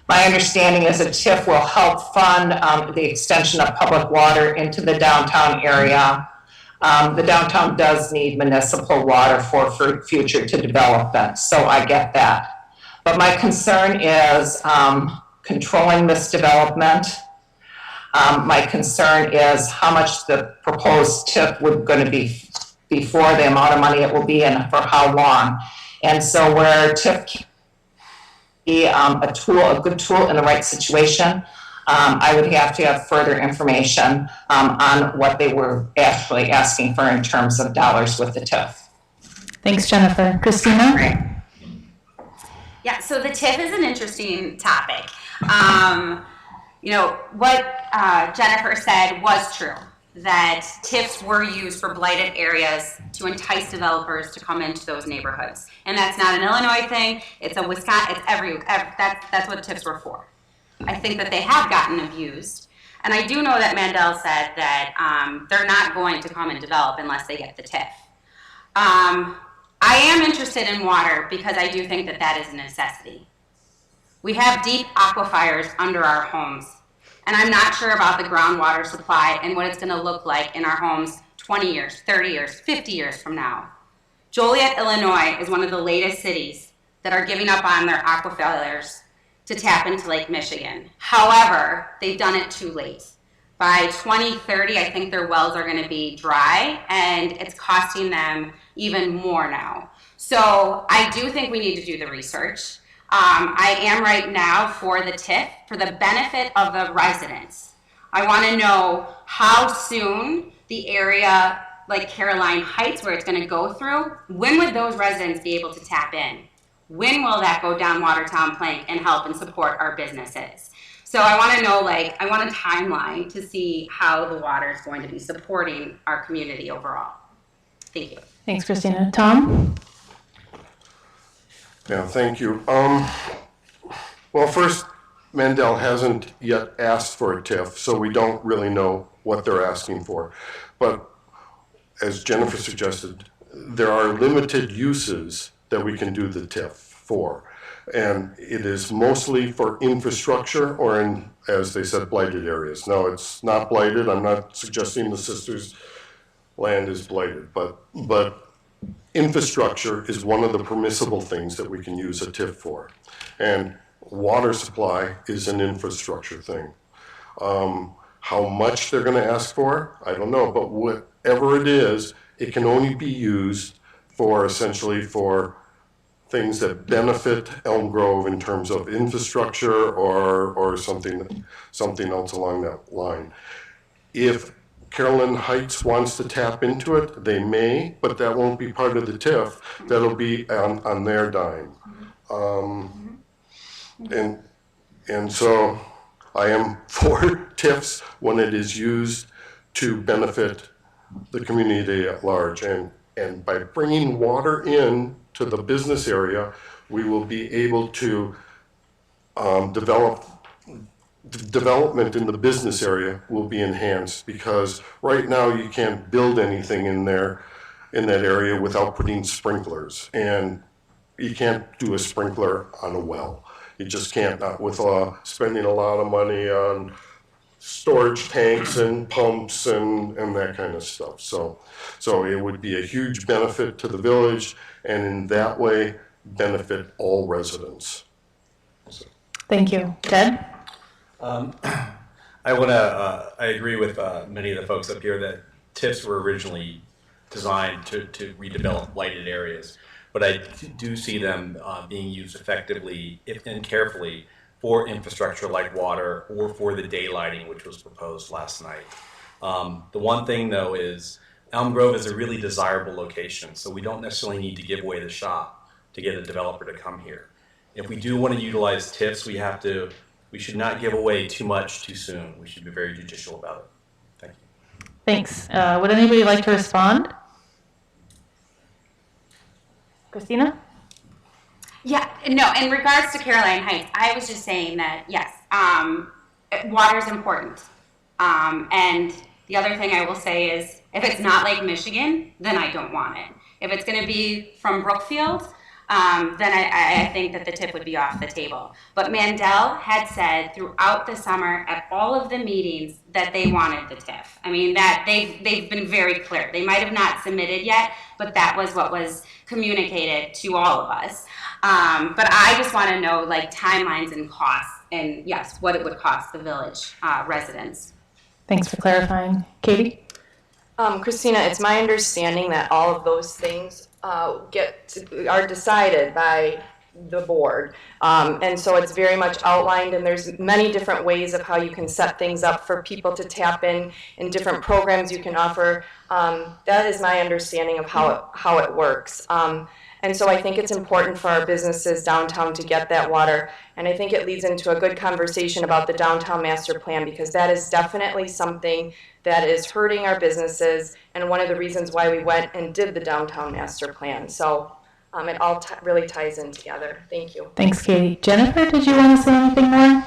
My understanding is a TIF will help fund the extension of public water into the downtown area. The downtown does need municipal water for future to development, so I get that. But my concern is controlling this development. My concern is how much the proposed TIF would going to be before the amount of money it will be and for how long. And so where TIF can be a good tool in the right situation, I would have to have further information on what they were actually asking for in terms of dollars with the TIF. Thanks, Jennifer. Kristina? Right. Yeah, so the TIF is an interesting topic. What Jennifer said was true, that TIFs were used for blighted areas to entice developers to come into those neighborhoods. And that's not an Illinois thing, it's a Wisconsin, that's what TIFs were for. I think that they have gotten abused. And I do know that Mandel said that they're not going to come and develop unless they get the TIF. I am interested in water because I do think that that is a necessity. We have deep aquifers under our homes, and I'm not sure about the groundwater supply and what it's going to look like in our homes 20 years, 30 years, 50 years from now. Joliet, Illinois is one of the latest cities that are giving up on their aquifers to tap into Lake Michigan. However, they've done it too late. By 2030, I think their wells are going to be dry, and it's costing them even more now. So I do think we need to do the research. I am right now for the TIF, for the benefit of the residents. I want to know how soon the area like Caroline Heights, where it's going to go through, when would those residents be able to tap in? When will that go down Watertown Plank and help and support our businesses? So I want to know, I want a timeline to see how the water is going to be supporting our community overall. Thank you. Thanks, Kristina. Tom? Yeah, thank you. Well, first, Mandel hasn't yet asked for a TIF, so we don't really know what they're asking for. But as Jennifer suggested, there are limited uses that we can do the TIF for. And it is mostly for infrastructure or in, as they said, blighted areas. No, it's not blighted. I'm not suggesting the Sisters' land is blighted, but infrastructure is one of the permissible things that we can use a TIF for. And water supply is an infrastructure thing. How much they're going to ask for, I don't know, but whatever it is, it can only be used for essentially for things that benefit Elm Grove in terms of infrastructure or something else along that line. If Caroline Heights wants to tap into it, they may, but that won't be part of the TIF. That'll be on their dime. And so I am for TIFs when it is used to benefit the community at large. And by bringing water in to the business area, we will be able to development in the business area will be enhanced, because right now you can't build anything in that area without putting sprinklers, and you can't do a sprinkler on a well. You just can't, not with spending a lot of money on storage tanks and pumps and that kind of stuff. So it would be a huge benefit to the village, and in that way, benefit all residents. Thank you. Ted? I agree with many of the folks up here that TIFs were originally designed to redevelop lighted areas, but I do see them being used effectively and carefully for infrastructure like water or for the daylighting, which was proposed last night. The one thing though is Elm Grove is a really desirable location, so we don't necessarily need to give away the shop to get a developer to come here. If we do want to utilize TIFs, we should not give away too much too soon. We should be very judicial about it. Thank you. Thanks. Would anybody like to respond? Kristina? Yeah, no, in regards to Caroline Heights, I was just saying that, yes, water is important. And the other thing I will say is, if it's not Lake Michigan, then I don't want it. If it's going to be from Brookfield, then I think that the TIF would be off the table. But Mandel had said throughout the summer at all of the meetings that they wanted the TIF. I mean, that they've been very clear. They might have not submitted yet, but that was what was communicated to all of us. But I just want to know like timelines and costs, and yes, what it would cost the village residents. Thanks for clarifying. Katie? Kristina, it's my understanding that all of those things are decided by the board. And so it's very much outlined, and there's many different ways of how you can set things up for people to tap in different programs you can offer. That is my understanding of how it works. And so I think it's important for our businesses downtown to get that water. And I think it leads into a good conversation about the downtown master plan, because that is definitely something that is hurting our businesses, and one of the reasons why we went and did the downtown master plan. So it all really ties in together. Thank you. Thanks, Katie. Jennifer, did you want to say anything more?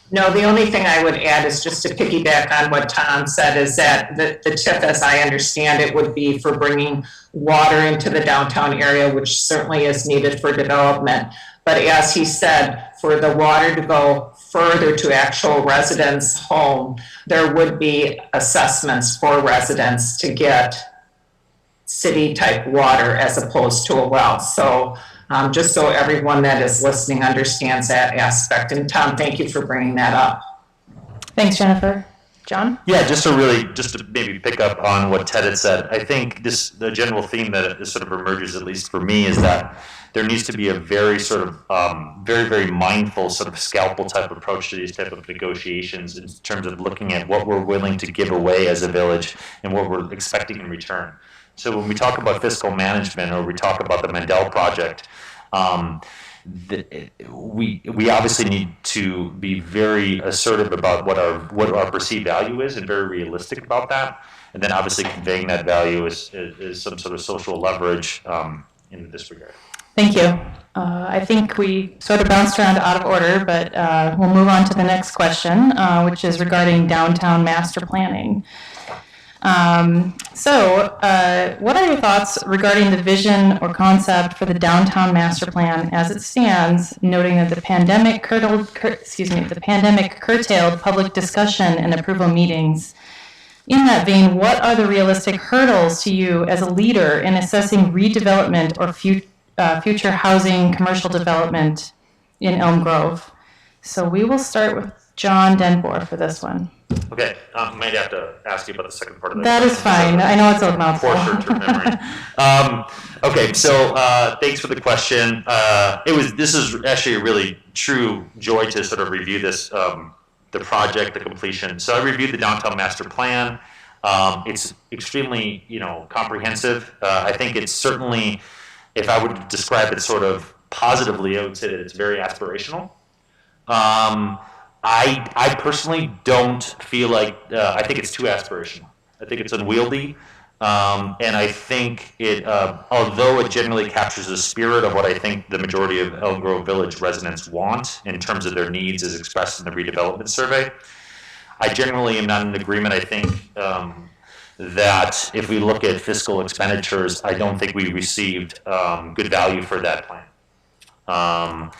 No, the only thing I would add is just to piggyback on what Tom said, is that the TIF, as I understand it, would be for bringing water into the downtown area, which certainly is needed for development. But as he said, for the water to go further to actual residents' home, there would be assessments for residents to get city-type water as opposed to a well. So just so everyone that is listening understands that aspect. And Tom, thank you for bringing that up. Thanks, Jennifer. John? Yeah, just to maybe pick up on what Ted had said, I think the general theme that sort of emerges, at least for me, is that there needs to be a very sort of very, very mindful sort of scalpel type approach to these type of negotiations in terms of looking at what we're willing to give away as a village and what we're expecting in return. So when we talk about fiscal management, or we talk about the Mandel project, we obviously need to be very assertive about what our perceived value is, and very realistic about that. And then obviously conveying that value is some sort of social leverage in this regard. Thank you. I think we sort of bounced around out of order, but we'll move on to the next question, which is regarding downtown master planning. What are your thoughts regarding the vision or concept for the downtown master plan as it stands, noting that the pandemic curtailed public discussion and approval meetings? In that vein, what are the realistic hurdles to you as a leader in assessing redevelopment or future housing commercial development in Elm Grove? So we will start with John Den Boer for this one. Okay, I might have to ask you about the second part of that. That is fine. I know it's a mouthful. For short-term memory. Okay, so thanks for the question. This is actually a really true joy to sort of review this, the project, the completion. So I reviewed the downtown master plan. It's extremely, comprehensive. I think it's certainly, if I would describe it sort of positively, I would say that it's very aspirational. I personally don't feel like, I think it's too aspirational. I think it's unwieldy. And I think it, although it generally captures the spirit of what I think the majority of Elm Grove Village residents want in terms of their needs as expressed in the redevelopment survey, I generally am not in agreement. I think that if we look at fiscal expenditures, I don't think we received good value for that plan.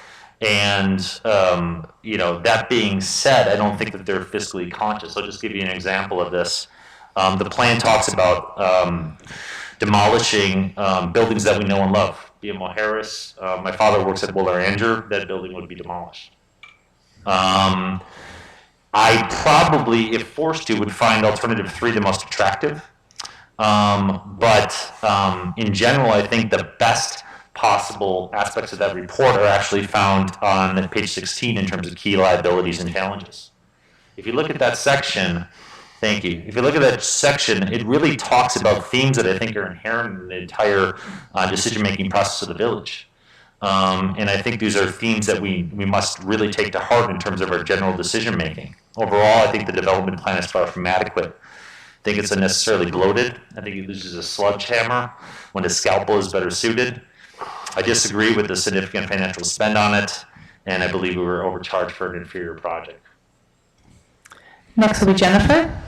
And, that being said, I don't think that they're fiscally conscious. I'll just give you an example of this. The plan talks about demolishing buildings that we know and love. BMO Harris, my father works at Willer Anger, that building would be demolished. I probably, if forced to, would find alternative 3 the most attractive. But in general, I think the best possible aspects of that report are actually found on page 16 in terms of key liabilities and challenges. If you look at that section, thank you. If you look at that section, it really talks about themes that I think are inherent in the entire decision-making process of the village. And I think these are themes that we must really take to heart in terms of our general decision-making. Overall, I think the development plan is far from adequate. I think it's unnecessarily bloated. I think it uses a sledgehammer when a scalpel is better suited. I disagree with the significant financial spend on it, and I believe we were overcharged for an inferior project. Next will be Jennifer.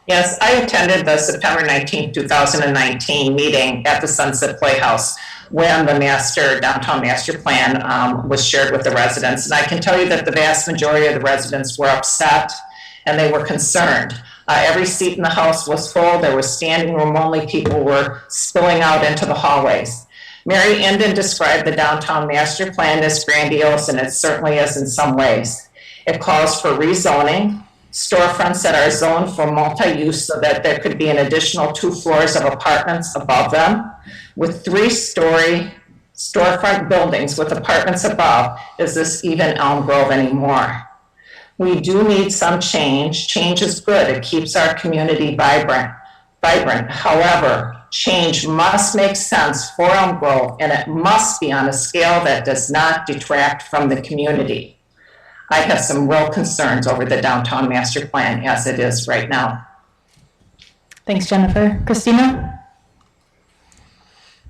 Yes, I attended the September 19th, 2019 meeting at the Sunset Playhouse when the downtown master plan was shared with the residents. And I can tell you that the vast majority of the residents were upset and they were concerned. Every seat in the house was full. There was standing room only. People were spilling out into the hallways. Mary Inden described the downtown master plan as grandiose, and it certainly is in some ways. It calls for rezoning, storefronts that are zoned for multi-use so that there could be an additional 2 floors of apartments above them. With 3-story storefront buildings with apartments above, is this even Elm Grove anymore? We do need some change. Change is good. It keeps our community vibrant. However, change must make sense for Elm Grove, and it must be on a scale that does not detract from the community. I have some real concerns over the downtown master plan as it is right now. Thanks, Jennifer. Kristina?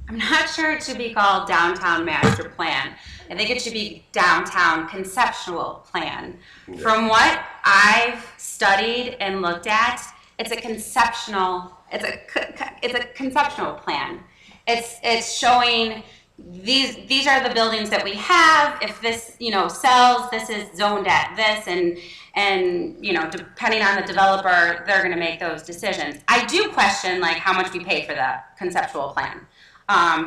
I'm not sure it should be called downtown master plan. I think it should be downtown conceptual plan. From what I've studied and looked at, it's a conceptual plan. It's showing these are the buildings that we have. If this sells, this is zoned at this, and depending on the developer, they're going to make those decisions. I do question how much we pay for the conceptual plan,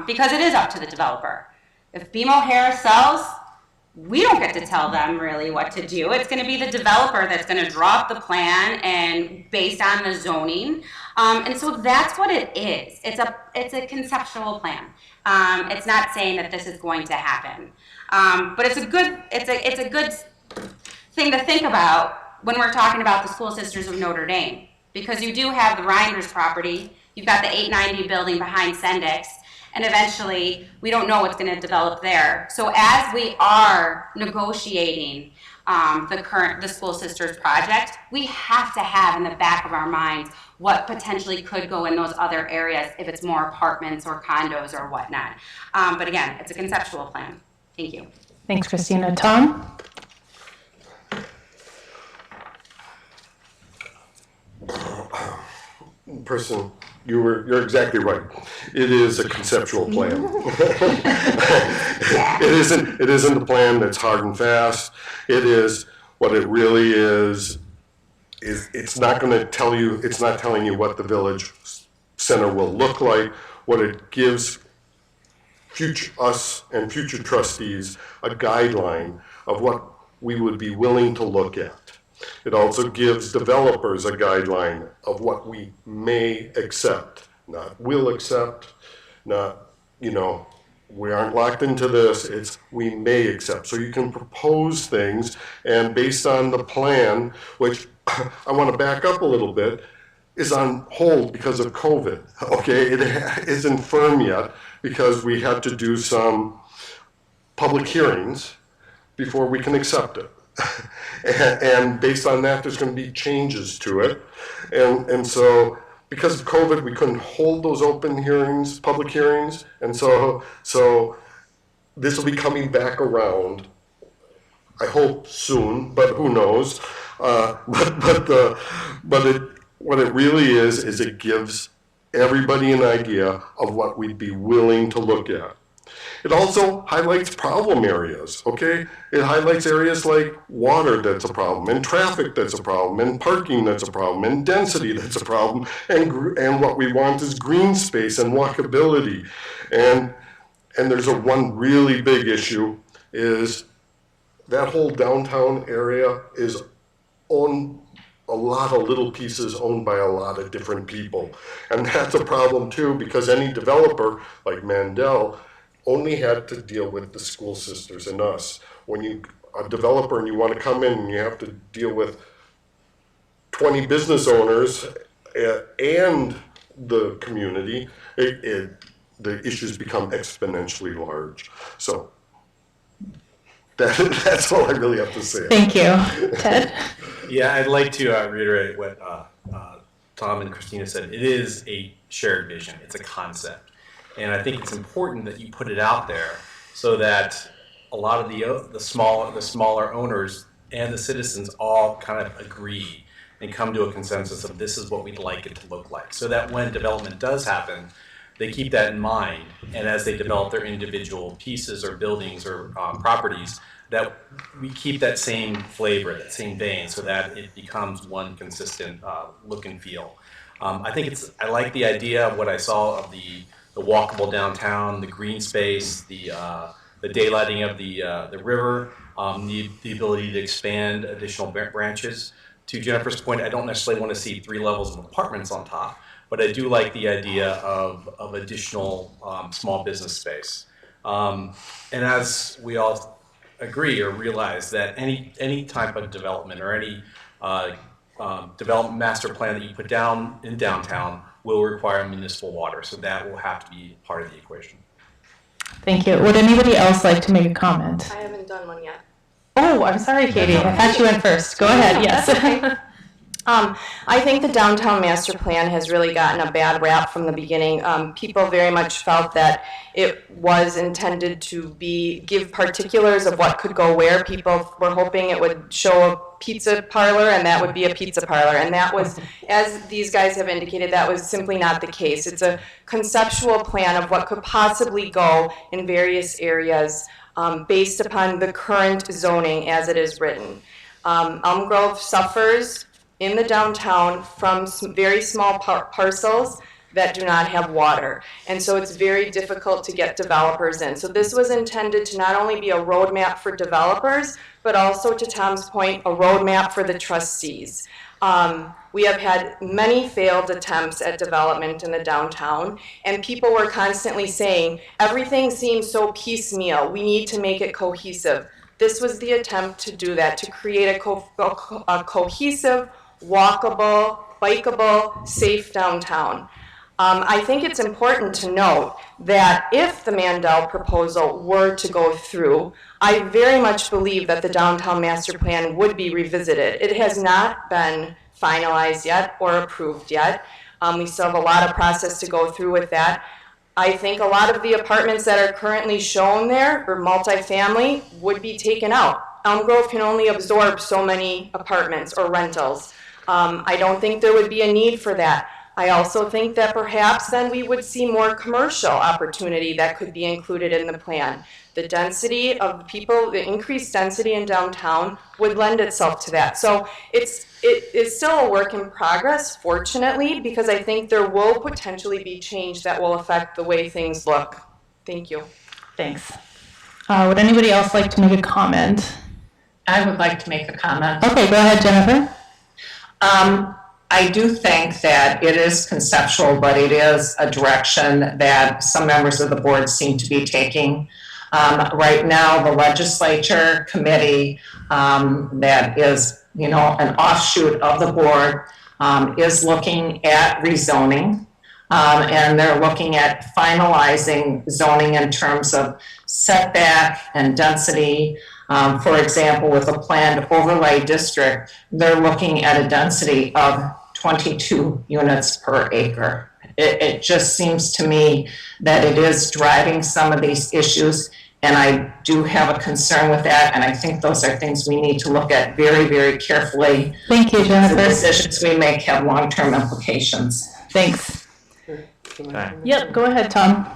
because it is up to the developer. If BMO Harris sells, we don't get to tell them really what to do. It's going to be the developer that's going to draw up the plan and based on the zoning. And so that's what it is. It's a conceptual plan. It's not saying that this is going to happen. But it's a good thing to think about when we're talking about the School Sisters of Notre Dame, because you do have the Reinders property, you've got the 890 building behind Sendix, and eventually we don't know what's going to develop there. So as we are negotiating the School Sisters project, we have to have in the back of our minds what potentially could go in those other areas if it's more apartments or condos or whatnot. But again, it's a conceptual plan. Thank you. Thanks, Kristina. Tom? You're exactly right. It is a conceptual plan. It isn't a plan that's hard and fast. It is what it really is it's not going to tell you. It's not telling you what the village center will look like. What it gives us and future trustees a guideline of what we would be willing to look at. It also gives developers a guideline of what we may accept, not will accept, not, we aren't locked into this, it's we may accept. So you can propose things, and based on the plan, which I want to back up a little bit, is on hold because of COVID, okay? It isn't firm yet because we had to do some public hearings before we can accept it. And based on that, there's going to be changes to it. And so because of COVID, we couldn't hold those open hearings, public hearings. And so this will be coming back around, I hope soon, but who knows? What it really is it gives everybody an idea of what we'd be willing to look at. It also highlights problem areas, okay? It highlights areas like water that's a problem, and traffic that's a problem, and parking that's a problem, and density that's a problem, and what we want is green space and walkability. And there's one really big issue is that whole downtown area is owned, a lot of little pieces owned by a lot of different people. And that's a problem too, because any developer like Mandel only had to deal with the school sisters and us. When you're a developer and you want to come in and you have to deal with 20 business owners and the community, the issues become exponentially large. So that's all I really have to say. Thank you. Ted? Yeah, I'd like to reiterate what Tom and Kristina said. It is a shared vision. It's a concept. And I think it's important that you put it out there so that a lot of the smaller owners and the citizens all kind of agree and come to a consensus of this is what we'd like it to look like. So that when development does happen, they keep that in mind. And as they develop their individual pieces or buildings or properties, that we keep that same flavor, that same vein, so that it becomes one consistent look and feel. I like the idea of what I saw of the walkable downtown, the green space, the daylighting of the river, the ability to expand additional branches. To Jennifer's point, I don't necessarily want to see 3 levels of apartments on top, but I do like the idea of additional small business space. And as we all agree or realize that any type of development or any development master plan that you put down in downtown will require municipal water, so that will have to be part of the equation. Thank you. Would anybody else like to make a comment? I haven't done one yet. Oh, I'm sorry, Katie. I thought you went first. Go ahead. Yes. I think the downtown master plan has really gotten a bad rap from the beginning. People very much felt that it was intended to give particulars of what could go where. People were hoping it would show a pizza parlor and that would be a pizza parlor. And that was, as these guys have indicated, that was simply not the case. It's a conceptual plan of what could possibly go in various areas based upon the current zoning as it is written. Elm Grove suffers in the downtown from some very small parcels that do not have water. And so it's very difficult to get developers in. So this was intended to not only be a roadmap for developers, but also, to Tom's point, a roadmap for the trustees. We have had many failed attempts at development in the downtown, and people were constantly saying, everything seems so piecemeal, we need to make it cohesive. This was the attempt to do that, to create a cohesive, walkable, bikeable, safe downtown. I think it's important to note that if the Mandel proposal were to go through, I very much believe that the downtown master plan would be revisited. It has not been finalized yet or approved yet. We still have a lot of process to go through with that. I think a lot of the apartments that are currently shown there, or multifamily, would be taken out. Elm Grove can only absorb so many apartments or rentals. I don't think there would be a need for that. I also think that perhaps then we would see more commercial opportunity that could be included in the plan. The density of people, the increased density in downtown would lend itself to that. So it is still a work in progress, fortunately, because I think there will potentially be change that will affect the way things look. Thank you. Thanks. Would anybody else like to make a comment? I would like to make a comment. Okay, go ahead, Jennifer. I do think that it is conceptual, but it is a direction that some members of the board seem to be taking. Right now, the legislature committee that is, an offshoot of the board is looking at rezoning. And they're looking at finalizing zoning in terms of setback and density. For example, with a planned overlay district, they're looking at a density of 22 units per acre. It just seems to me that it is driving some of these issues, and I do have a concern with that, and I think those are things we need to look at very, very carefully. Thank you, Jennifer. The decisions we make have long-term implications. Thanks. Okay. Yep, go ahead, Tom.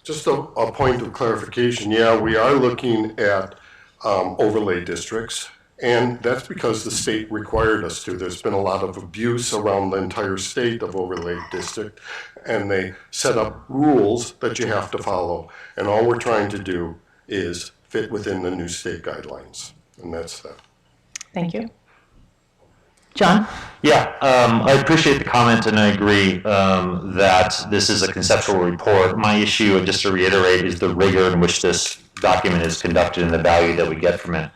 Just a point of clarification. Yeah, we are looking at overlay districts, and that's because the state required us to. There's been a lot of abuse around the entire state of overlay district, and they set up rules that you have to follow. And all we're trying to do is fit within the new state guidelines, and that's that. Thank you. John? Yeah, I appreciate the comment, and I agree that this is a conceptual report. My issue, just to reiterate, is the rigor in which this document is conducted and the value that we get from it.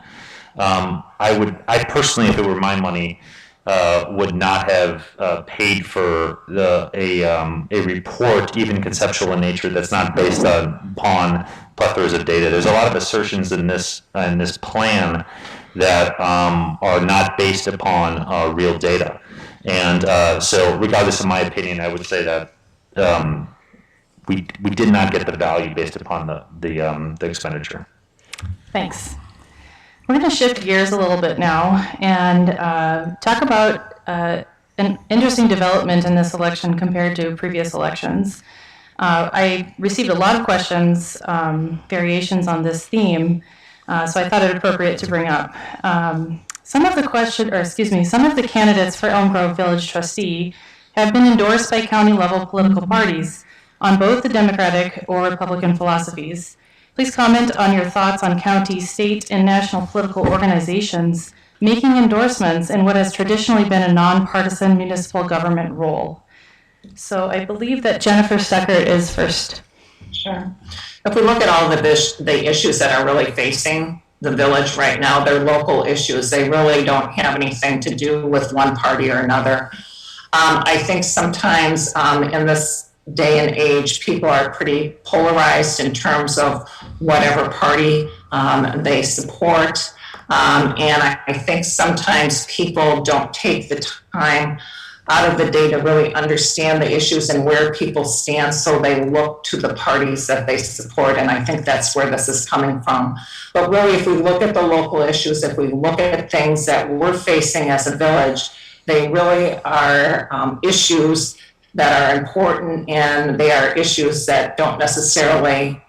I personally, if it were my money, would not have paid for a report, even conceptual in nature, that's not based upon plethoras of data. There's a lot of assertions in this plan that are not based upon real data. And so regardless of my opinion, I would say that we did not get the value based upon the expenditure. Thanks. We're going to shift gears a little bit now and talk about an interesting development in this election compared to previous elections. I received a lot of questions, variations on this theme, so I thought it appropriate to bring up. Some of the candidates for Elm Grove Village Trustee have been endorsed by county-level political parties on both the Democratic or Republican philosophies. Please comment on your thoughts on county, state, and national political organizations making endorsements in what has traditionally been a nonpartisan municipal government role. So I believe that Jennifer Stuckert is first. Sure. If we look at all the issues that are really facing the village right now, they're local issues. They really don't have anything to do with one party or another. I think sometimes in this day and age, people are pretty polarized in terms of whatever party they support. And I think sometimes people don't take the time out of the day to really understand the issues and where people stand, so they look to the parties that they support. And I think that's where this is coming from. But really, if we look at the local issues, if we look at things that we're facing as a village, they really are issues that are important, and they are issues that don't necessarily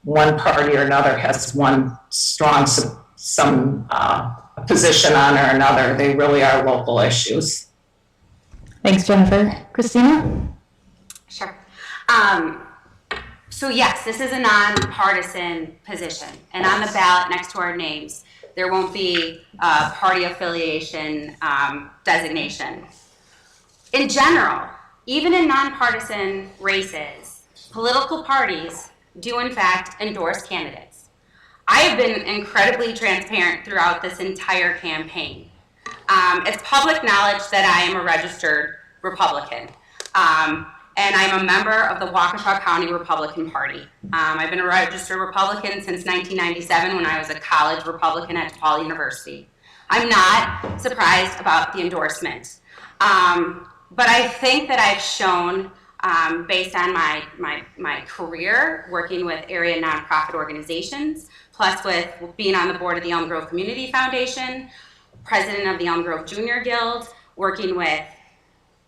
one party or another has one strong position on or another. They really are local issues. Thanks, Jennifer. Kristina? Sure. So yes, this is a nonpartisan position, and on the ballot next to our names, there won't be a party affiliation designation. In general, even in nonpartisan races, political parties do in fact endorse candidates. I have been incredibly transparent throughout this entire campaign. It's public knowledge that I am a registered Republican, and I'm a member of the Waukesha County Republican Party. I've been a registered Republican since 1997 when I was a college Republican at DePaul University. I'm not surprised about the endorsement. But I think that I've shown, based on my career working with area nonprofit organizations, plus with being on the board of the Elm Grove Community Foundation, president of the Elm Grove Junior Guild, working with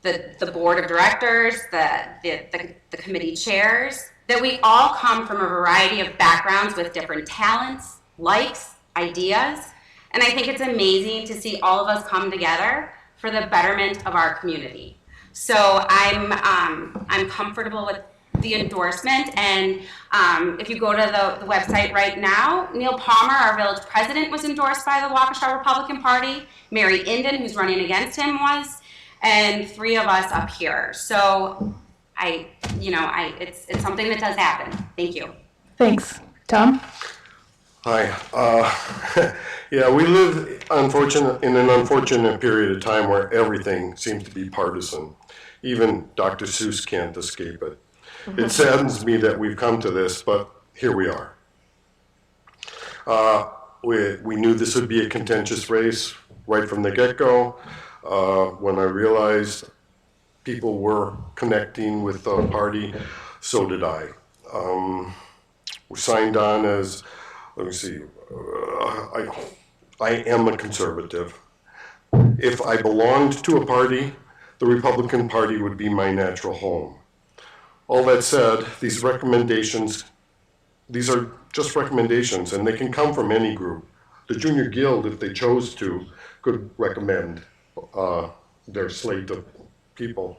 the board of directors, the committee chairs, that we all come from a variety of backgrounds with different talents, likes, ideas, and I think it's amazing to see all of us come together for the betterment of our community. So I'm comfortable with the endorsement, and if you go to the website right now, Neil Palmer, our village president, was endorsed by the Waukesha Republican Party. Mary Inden, who's running against him, was, and 3 of us up here. So it's something that does happen. Thank you. Thanks. Tom? Hi. Yeah, we live in an unfortunate period of time where everything seems to be partisan. Even Dr. Seuss can't escape it. It saddens me that we've come to this, but here we are. We knew this would be a contentious race right from the get-go. When I realized people were connecting with the party, so did I. We signed on as, let me see, I am a conservative. If I belonged to a party, the Republican Party would be my natural home. All that said, these recommendations these are just recommendations, and they can come from any group. The Junior Guild, if they chose to, could recommend their slate of people.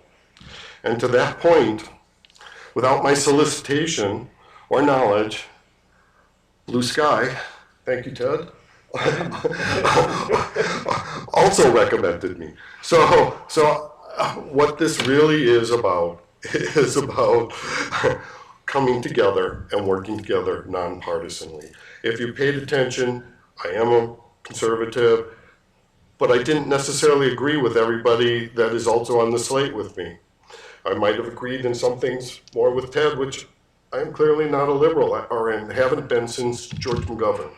And to that point, without my solicitation or knowledge, Blue Sky, thank you, Ted, also recommended me. So what this really is about coming together and working together nonpartisanly. If you paid attention, I am a conservative, but I didn't necessarily agree with everybody that is also on the slate with me. I might have agreed in some things more with Ted, which I am clearly not a liberal, or haven't been since George McGovern.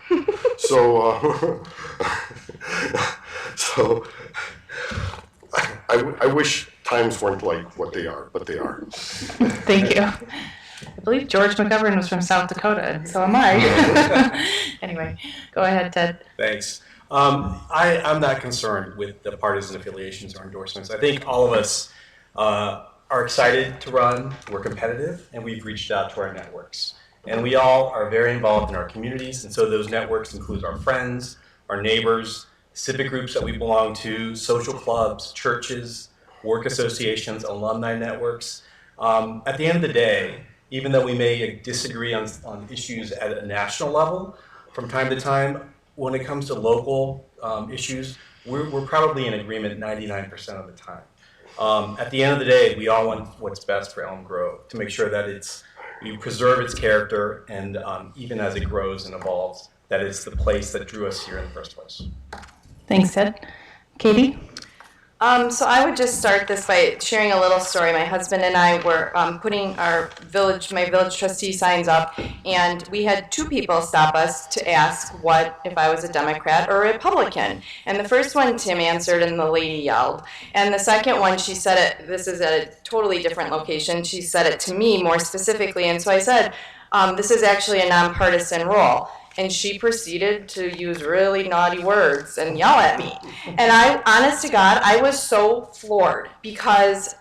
So I wish times weren't like what they are, but they are. Thank you. I believe George McGovern was from South Dakota, and so am I. Anyway, go ahead, Ted. Thanks. I'm not concerned with the partisan affiliations or endorsements. I think all of us are excited to run, we're competitive, and we've reached out to our networks. And we all are very involved in our communities, and so those networks include our friends, our neighbors, civic groups that we belong to, social clubs, churches, work associations, alumni networks. At the end of the day, even though we may disagree on issues at a national level, from time to time, when it comes to local issues, we're probably in agreement 99% of the time. At the end of the day, we all want what's best for Elm Grove, to make sure that we preserve its character, and even as it grows and evolves, that it's the place that drew us here in the first place. Thanks, Ted. Katie? So I would just start this by sharing a little story. My husband and I were putting my village trustee signs up, and we had two people stop us to ask what if I was a Democrat or a Republican. And the first one, Tim answered, and the lady yelled. And the second one, she said it, this is at a totally different location, she said it to me more specifically. And so I said, this is actually a nonpartisan role. And she proceeded to use really naughty words and yell at me. And honest to God, I was so floored, because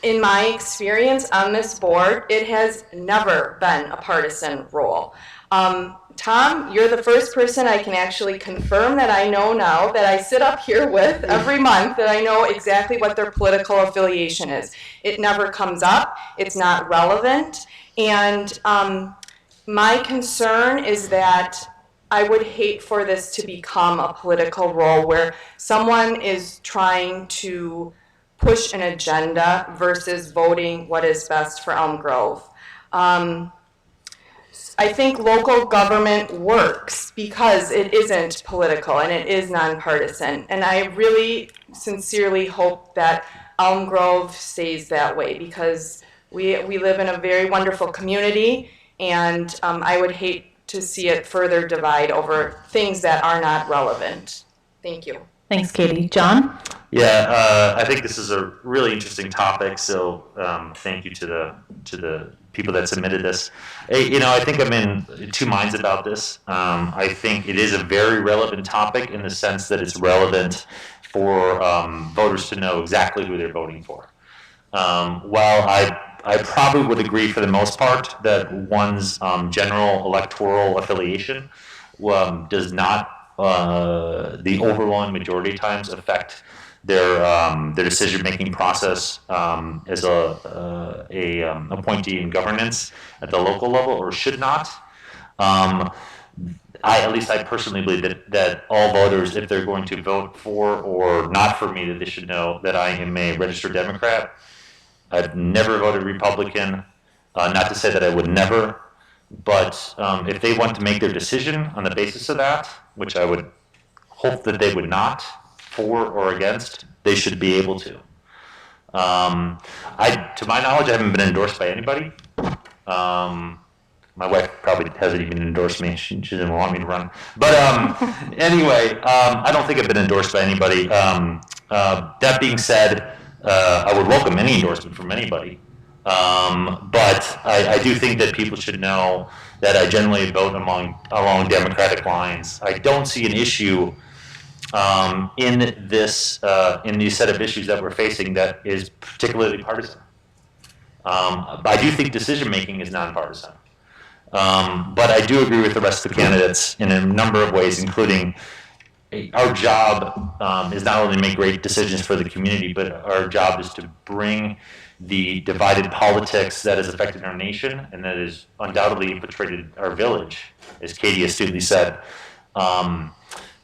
in my experience on this board, it has never been a partisan role. Tom, you're the first person I can actually confirm that I know now, that I sit up here with every month, that I know exactly what their political affiliation is. It never comes up. It's not relevant. And my concern is that I would hate for this to become a political role where someone is trying to push an agenda versus voting what is best for Elm Grove. I think local government works because it isn't political and it is nonpartisan. And I really sincerely hope that Elm Grove stays that way, because we live in a very wonderful community. And I would hate to see it further divide over things that are not relevant. Thank you. Thanks, Katie. John? Yeah, I think this is a really interesting topic. So thank you to the people that submitted this. I think I'm in two minds about this. I think it is a very relevant topic in the sense that it's relevant for voters to know exactly who they're voting for. While I probably would agree for the most part that one's general electoral affiliation does not, the overwhelming majority of times, affect their decision-making process as a appointee in governance at the local level, or should not. At least I personally believe that all voters, if they're going to vote for or not for me, that they should know that I am a registered Democrat. I've never voted Republican, not to say that I would never, but if they want to make their decision on the basis of that, which I would hope that they would not, for or against, they should be able to. To my knowledge, I haven't been endorsed by anybody. My wife probably hasn't even endorsed me. She didn't want me to run. But anyway, I don't think I've been endorsed by anybody. That being said, I would welcome any endorsement from anybody. But I do think that people should know that I generally vote along Democratic lines. I don't see an issue in these set of issues that we're facing that is particularly partisan. But I do think decision making is nonpartisan. But I do agree with the rest of the candidates in a number of ways, including our job is not only to make great decisions for the community, but our job is to bring the divided politics that has affected our nation and that has undoubtedly infiltrated our village, as Katie astutely said,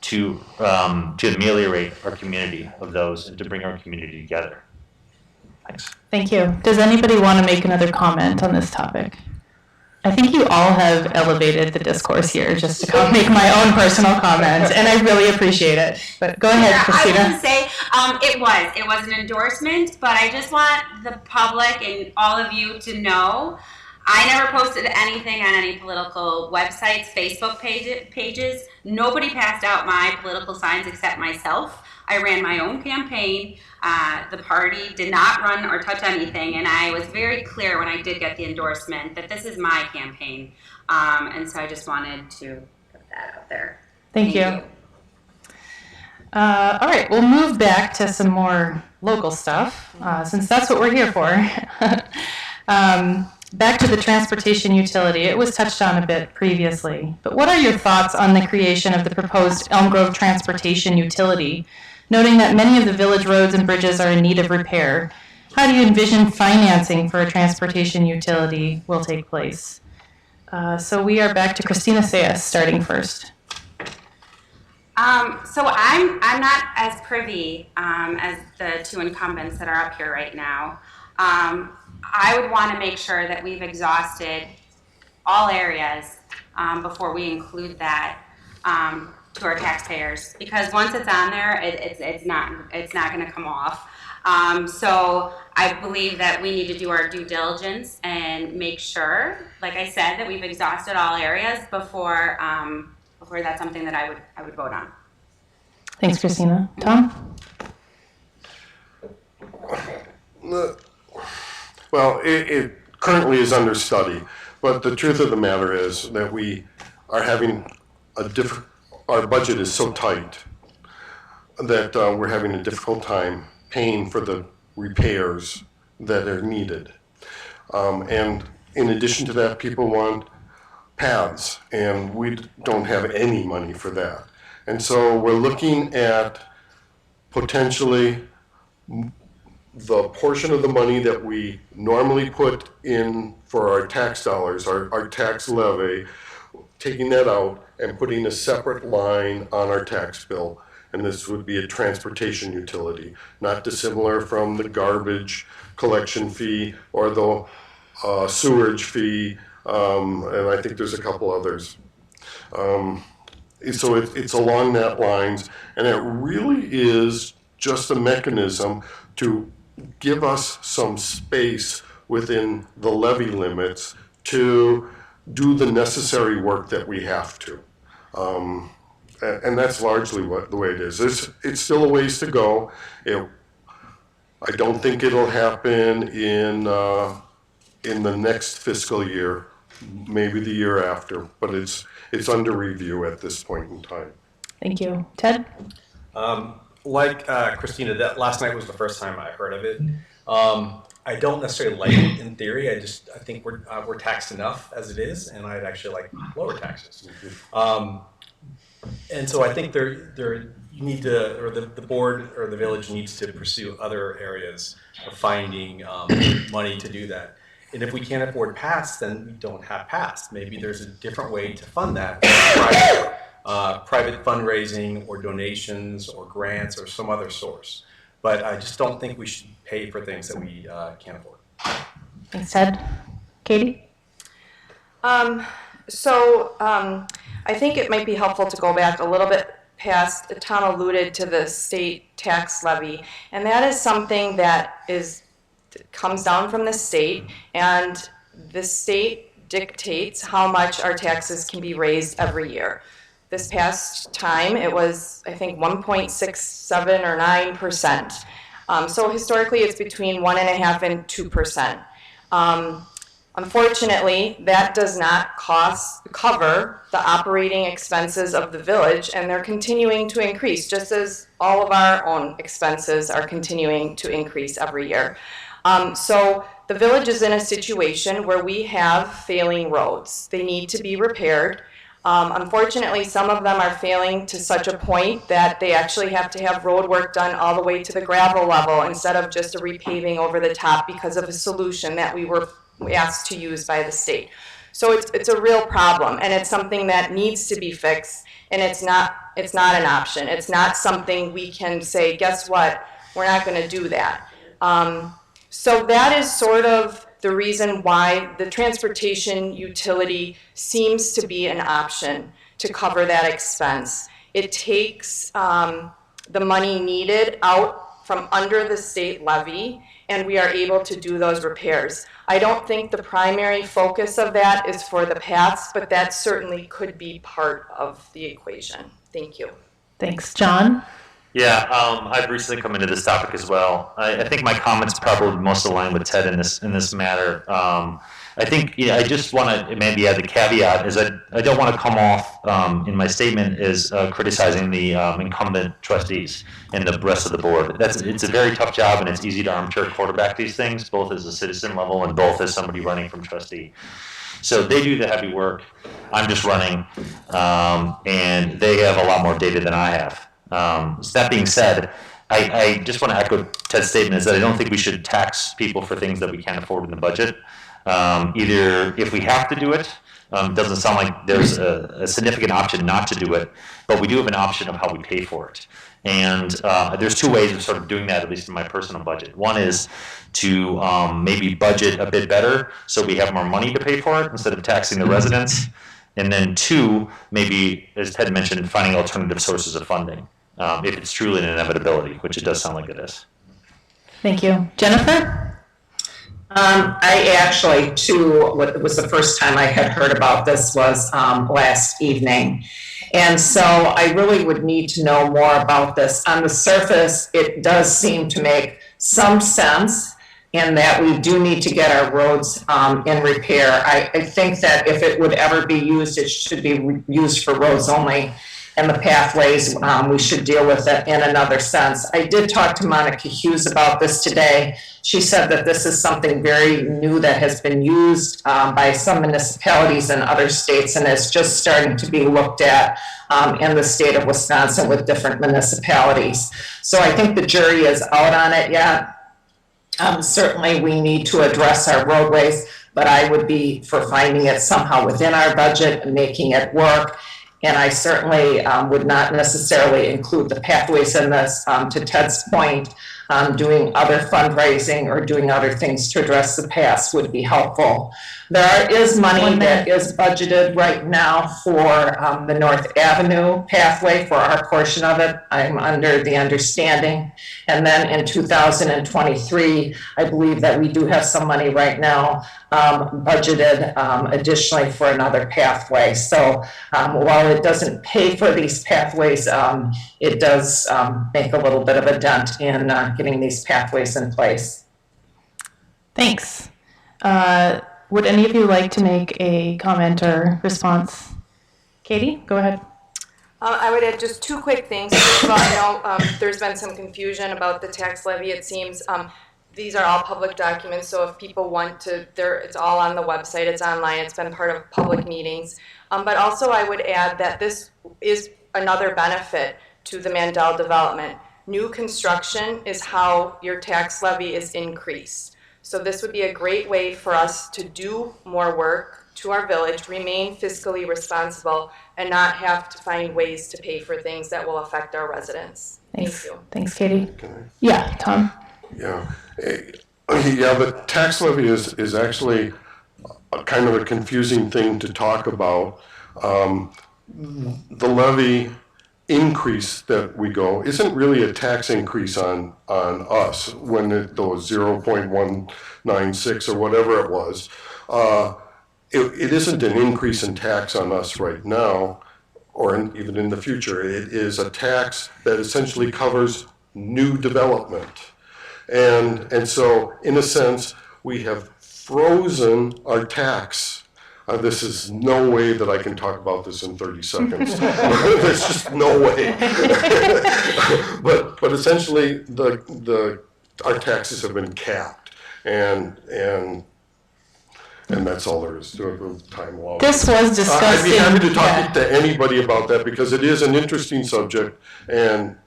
to ameliorate our community of those and to bring our community together. Thanks. Thank you. Does anybody want to make another comment on this topic? I think you all have elevated the discourse here just to make my own personal comments, and I really appreciate it. But go ahead, Kristina. I would say it was an endorsement, but I just want the public and all of you to know I never posted anything on any political websites, Facebook pages. Nobody passed out my political signs except myself. I ran my own campaign. The party did not run or touch anything, and I was very clear when I did get the endorsement that this is my campaign. And so I just wanted to put that out there. Thank you. All right, we'll move back to some more local stuff, since that's what we're here for. Back to the transportation utility. It was touched on a bit previously, but what are your thoughts on the creation of the proposed Elm Grove transportation utility, noting that many of the village roads and bridges are in need of repair? How do you envision financing for a transportation utility will take place? So we are back to Kristina Sayas, starting first. So I'm not as privy as the two incumbents that are up here right now. I would want to make sure that we've exhausted all areas before we include that to our taxpayers, because once it's on there, it's not going to come off. So I believe that we need to do our due diligence and make sure, like I said, that we've exhausted all areas before that's something that I would vote on. Thanks, Kristina. Tom? Well, it currently is under study, but the truth of the matter is that we are having our budget is so tight that we're having a difficult time paying for the repairs that are needed. And in addition to that, people want paths, and we don't have any money for that. And so we're looking at potentially the portion of the money that we normally put in for our tax dollars, our tax levy, taking that out and putting a separate line on our tax bill. And this would be a transportation utility, not dissimilar from the garbage collection fee or the sewerage fee, and I think there's a couple others. So it's along that lines, and it really is just a mechanism to give us some space within the levy limits to do the necessary work that we have to. And that's largely the way it is. It's still a ways to go. I don't think it'll happen in the next fiscal year, maybe the year after, but it's under review at this point in time. Thank you. Ted? Like Kristina, that last night was the first time I heard of it. I don't necessarily like it in theory. I think we're taxed enough as it is, and I'd actually like lower taxes. And so I think you need to, or the board or the village needs to pursue other areas of finding money to do that. And if we can't afford paths, then we don't have paths. Maybe there's a different way to fund that. Private fundraising or donations or grants or some other source. But I just don't think we should pay for things that we can't afford. Thanks, Ted. Katie? I think it might be helpful to go back a little bit past. Tom alluded to the state tax levy, and that is something that comes down from the state, and the state dictates how much our taxes can be raised every year. This past time, it was, I think, 1.67 or 9%. So historically, it's between 1.5% and 2%. Unfortunately, that does not cover the operating expenses of the village, and they're continuing to increase, just as all of our own expenses are continuing to increase every year. So the village is in a situation where we have failing roads. They need to be repaired. Unfortunately, some of them are failing to such a point that they actually have to have road work done all the way to the gravel level instead of just a repaving over the top because of a solution that we were asked to use by the state. So it's a real problem, and it's something that needs to be fixed, and it's not an option. It's not something we can say, guess what, we're not going to do that. So that is sort of the reason why the transportation utility seems to be an option to cover that expense. It takes the money needed out from under the state levy, and we are able to do those repairs. I don't think the primary focus of that is for the paths, but that certainly could be part of the equation. Thank you. Thanks, John. Yeah, I've recently come into this topic as well. I think my comments probably most align with Ted in this matter. I think I just want to maybe add the caveat is I don't want to come off in my statement as criticizing the incumbent trustees and the rest of the board. It's a very tough job, and it's easy to armchair quarterback these things, both as a citizen level and both as somebody running from trustee. So they do the heavy work. I'm just running, and they have a lot more data than I have. So that being said, I just want to echo Ted's statement is that I don't think we should tax people for things that we can't afford in the budget. Either if we have to do it, doesn't sound like there's a significant option not to do it, but we do have an option of how we pay for it. And there's two ways of sort of doing that, at least in my personal budget. One is to maybe budget a bit better so we have more money to pay for it instead of taxing the residents. And then two, maybe, as Ted mentioned, finding alternative sources of funding, if it's truly an inevitability, which it does sound like it is. Thank you. Jennifer? I actually, too, what was the first time I had heard about this was last evening. And so I really would need to know more about this. On the surface, it does seem to make some sense in that we do need to get our roads in repair. I think that if it would ever be used, it should be used for roads only. And the pathways, we should deal with it in another sense. I did talk to Monica Hughes about this today. She said that this is something very new that has been used by some municipalities in other states and is just starting to be looked at in the state of Wisconsin with different municipalities. So I think the jury is out on it yet. Certainly we need to address our roadways, but I would be for finding it somehow within our budget and making it work. And I certainly would not necessarily include the pathways in this. To Ted's point, doing other fundraising or doing other things to address the past would be helpful. There is money that is budgeted right now for the North Avenue pathway for our portion of it. I'm under the understanding. And then in 2023, I believe that we do have some money right now budgeted additionally for another pathway. So while it doesn't pay for these pathways, it does make a little bit of a dent in getting these pathways in place. Thanks. Would any of you like to make a comment or response? Katie, go ahead. I would add just two quick things. First of all, I know there's been some confusion about the tax levy. It seems these are all public documents, so if people want to, it's all on the website, it's online, it's been part of public meetings. But also I would add that this is another benefit to the Mandel development. New construction is how your tax levy is increased. So this would be a great way for us to do more work to our village, remain fiscally responsible, and not have to find ways to pay for things that will affect our residents. Thanks. Thank you. Thanks, Katie. Yeah, Tom. Yeah. Yeah, the tax levy is actually a kind of a confusing thing to talk about. The levy increase that we go isn't really a tax increase on us when those 0.196 or whatever it was. It isn't an increase in tax on us right now or even in the future. It is a tax that essentially covers new development. And so in a sense, we have frozen our tax. This is no way that I can talk about this in 30 seconds. There's just no way. but essentially, our taxes have been capped. and that's all there is to it with time law. This was discussed. I'd be happy to talk yeah. to anybody about that because it is an interesting subject and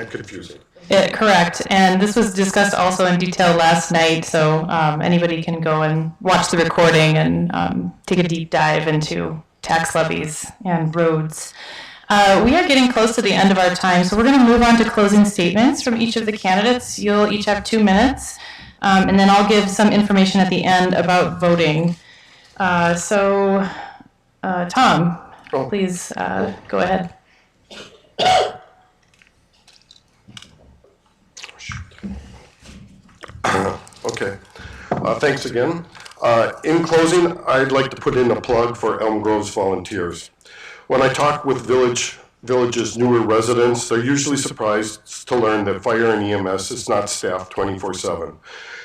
confusing. Correct. And this was discussed also in detail last night, so anybody can go and watch the recording and take a deep dive into tax levies and roads. We are getting close to the end of our time, so we're going to move on to closing statements from each of the candidates. You'll each have 2 minutes, and then I'll give some information at the end about voting. Tom, please go ahead. Okay. Thanks again. In closing, I'd like to put in a plug for Elm Grove's volunteers. When I talk with village's newer residents, they're usually surprised to learn that fire and EMS is not staffed 24/7.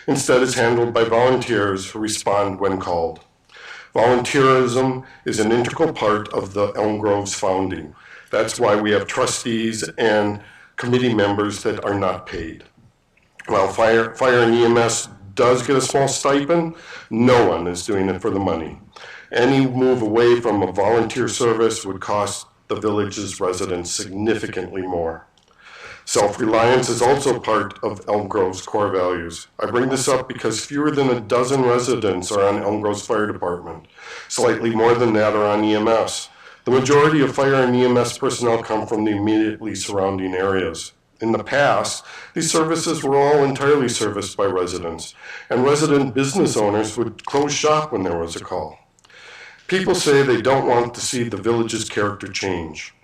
Instead, it's handled by volunteers who respond when called. Volunteerism is an integral part of the Elm Grove's founding. That's why we have trustees and committee members that are not paid. While fire and EMS does get a small stipend, no one is doing it for the money. Any move away from a volunteer service would cost the village's residents significantly more. Self-reliance is also part of Elm Grove's core values. I bring this up because fewer than a dozen residents are on Elm Grove's fire department. Slightly more than that are on EMS. The majority of fire and EMS personnel come from the immediately surrounding areas. In the past, these services were all entirely serviced by residents, and resident business owners would close shop when there was a call. People say they don't want to see the village's character change.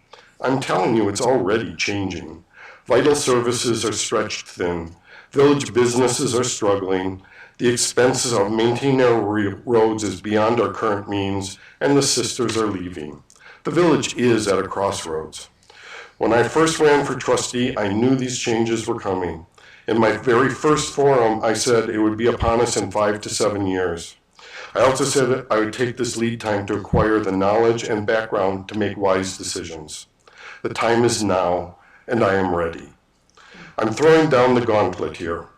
I'm telling you, it's already changing. Vital services are stretched thin. Village businesses are struggling. The expenses of maintaining our roads is beyond our current means, and the sisters are leaving. The village is at a crossroads. When I first ran for trustee, I knew these changes were coming. In my very first forum, I said it would be upon us in 5 to 7 years. I also said I would take this lead time to acquire the knowledge and background to make wise decisions. The time is now, and I am ready. I'm throwing down the gauntlet here.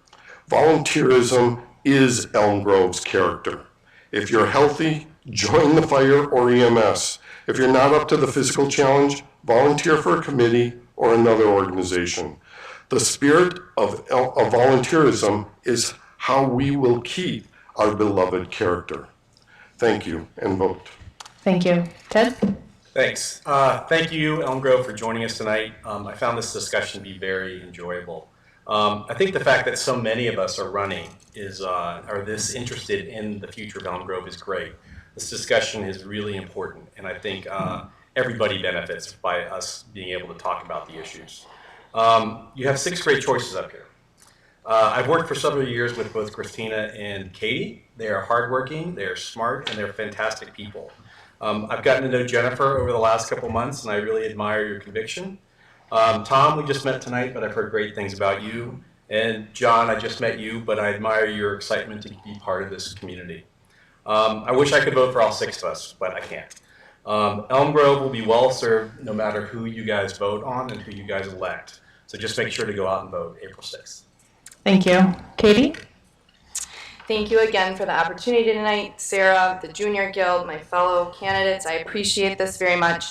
Volunteerism is Elm Grove's character. If you're healthy, join the fire or EMS. If you're not up to the physical challenge, volunteer for a committee or another organization. The spirit of volunteerism is how we will keep our beloved character. Thank you, and vote. Thank you. Ted? Thanks. Thank you, Elm Grove, for joining us tonight. I found this discussion to be very enjoyable. I think the fact that so many of us are running are this interested in the future of Elm Grove is great. This discussion is really important, and I think everybody benefits by us being able to talk about the issues. You have 6 great choices up here. I've worked for several years with both Kristina and Katy. They are hardworking, they are smart, and they're fantastic people. I've gotten to know Jennifer over the last couple months, and I really admire your conviction. Tom, we just met tonight, but I've heard great things about you. And John, I just met you, but I admire your excitement to be part of this community. I wish I could vote for all 6 of us, but I can't. Elm Grove will be well served no matter who you guys vote on and who you guys elect. So just make sure to go out and vote April 6th. Thank you. Katy? Thank you again for the opportunity tonight. Sarah, the Junior Guild, my fellow candidates, I appreciate this very much.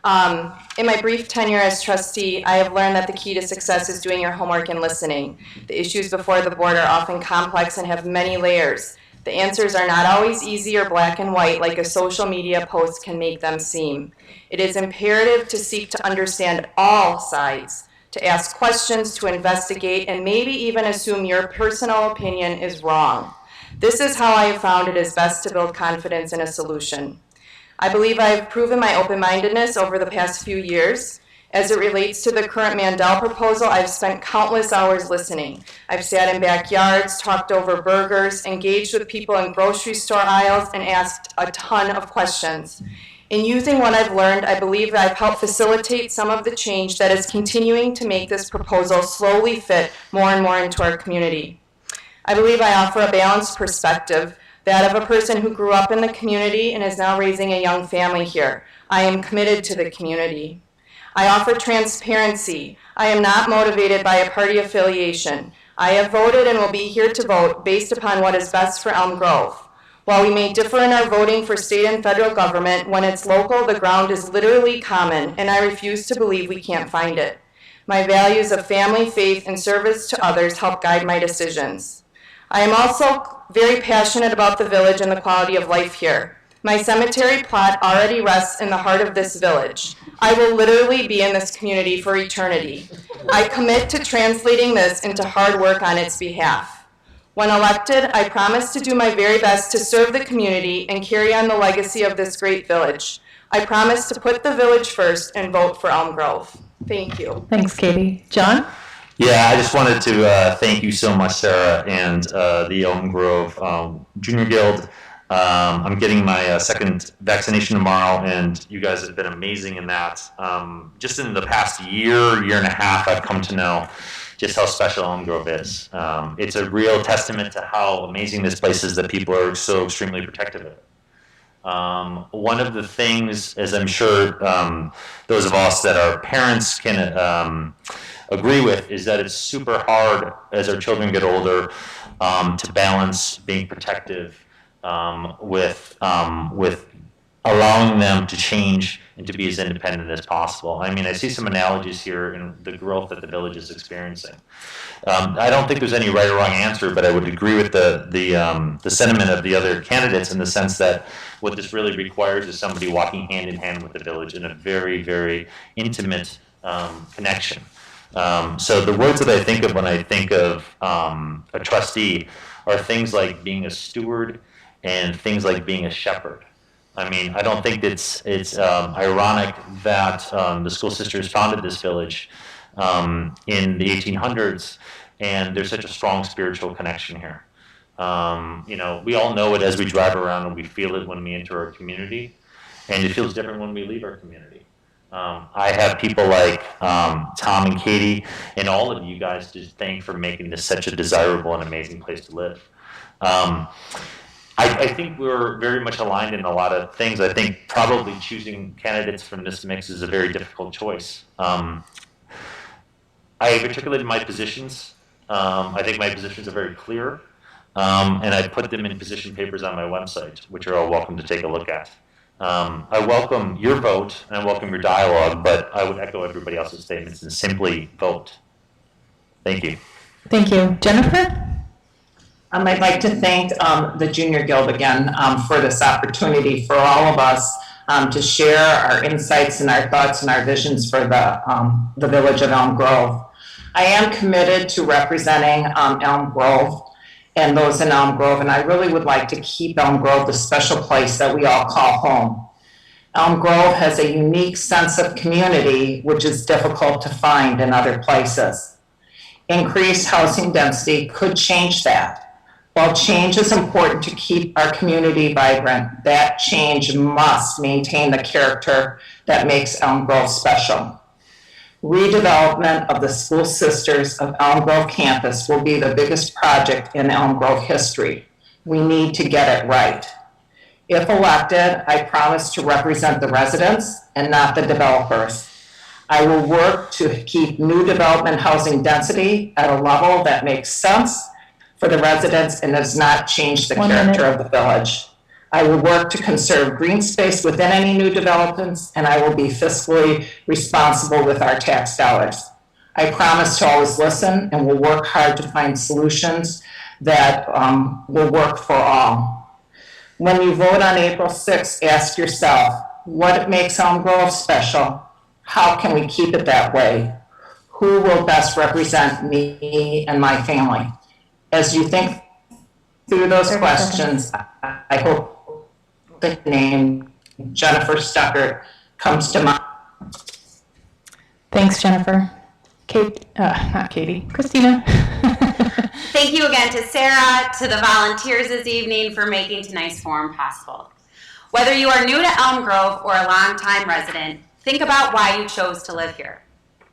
In my brief tenure as trustee, I have learned that the key to success is doing your homework and listening. The issues before the board are often complex and have many layers. The answers are not always easy or black and white like a social media post can make them seem. It is imperative to seek to understand all sides, to ask questions, to investigate, and maybe even assume your personal opinion is wrong. This is how I have found it is best to build confidence in a solution. I believe I have proven my open-mindedness over the past few years. As it relates to the current Mandel proposal, I've spent countless hours listening. I've sat in backyards, talked over burgers, engaged with people in grocery store aisles, and asked a ton of questions. In using what I've learned, I believe that I've helped facilitate some of the change that is continuing to make this proposal slowly fit more and more into our community. I believe I offer a balanced perspective, that of a person who grew up in the community and is now raising a young family here. I am committed to the community. I offer transparency. I am not motivated by a party affiliation. I have voted and will be here to vote based upon what is best for Elm Grove. While we may differ in our voting for state and federal government, when it's local, the ground is literally common, and I refuse to believe we can't find it. My values of family, faith, and service to others help guide my decisions. I am also very passionate about the village and the quality of life here. My cemetery plot already rests in the heart of this village. I will literally be in this community for eternity. I commit to translating this into hard work on its behalf. When elected, I promise to do my very best to serve the community and carry on the legacy of this great village. I promise to put the village first and vote for Elm Grove. Thank you. Thanks, Katie. John? Yeah, I just wanted to thank you so much, Sarah, and the Elm Grove Junior Guild. I'm getting my second vaccination tomorrow, and you guys have been amazing in that. Just in the past year and a half, I've come to know just how special Elm Grove is. It's a real testament to how amazing this place is that people are so extremely protective of it. One of the things, as I'm sure those of us that are parents can agree with, is that it's super hard as our children get older to balance being protective with allowing them to change and to be as independent as possible. I mean, I see some analogies here in the growth that the village is experiencing. I don't think there's any right or wrong answer, but I would agree with the sentiment of the other candidates in the sense that what this really requires is somebody walking hand in hand with the village in a very, very intimate connection. So the words that I think of when I think of a trustee are things like being a steward and things like being a shepherd. I mean, I don't think it's ironic that the School Sisters founded this village in the 1800s, and there's such a strong spiritual connection here. You know, we all know it as we drive around, and we feel it when we enter our community, and it feels different when we leave our community. I have people like Tom and Katie and all of you guys to thank for making this such a desirable and amazing place to live. I think we're very much aligned in a lot of things. I think probably choosing candidates from this mix is a very difficult choice. I have articulated my positions. I think my positions are very clear, and I put them in position papers on my website, which are all welcome to take a look at. I welcome your vote, and I welcome your dialogue, but I would echo everybody else's statements and simply vote. Thank you. Thank you. Jennifer? I'd like to thank the Junior Guild again for this opportunity for all of us to share our insights and our thoughts and our visions for the village of Elm Grove. I am committed to representing Elm Grove and those in Elm Grove, and I really would like to keep Elm Grove the special place that we all call home. Elm Grove has a unique sense of community, which is difficult to find in other places. Increased housing density could change that. While change is important to keep our community vibrant, that change must maintain the character that makes Elm Grove special. Redevelopment of the School Sisters of Elm Grove campus will be the biggest project in Elm Grove history. We need to get it right. If elected, I promise to represent the residents and not the developers. I will work to keep new development housing density at a level that makes sense for the residents and does not change the character of the village. I will work to conserve green space within any new developments, and I will be fiscally responsible with our tax dollars. I promise to always listen and will work hard to find solutions that will work for all. When you vote on April 6th, ask yourself, what makes Elm Grove special? How can we keep it that way? Who will best represent me and my family? As you think through those questions, I hope the name Jennifer Stuckert comes to mind. Thanks, Jennifer. Not Katie. Kristina. Thank you again to Sarah, to the volunteers this evening for making tonight's forum possible. Whether you are new to Elm Grove or a longtime resident, think about why you chose to live here,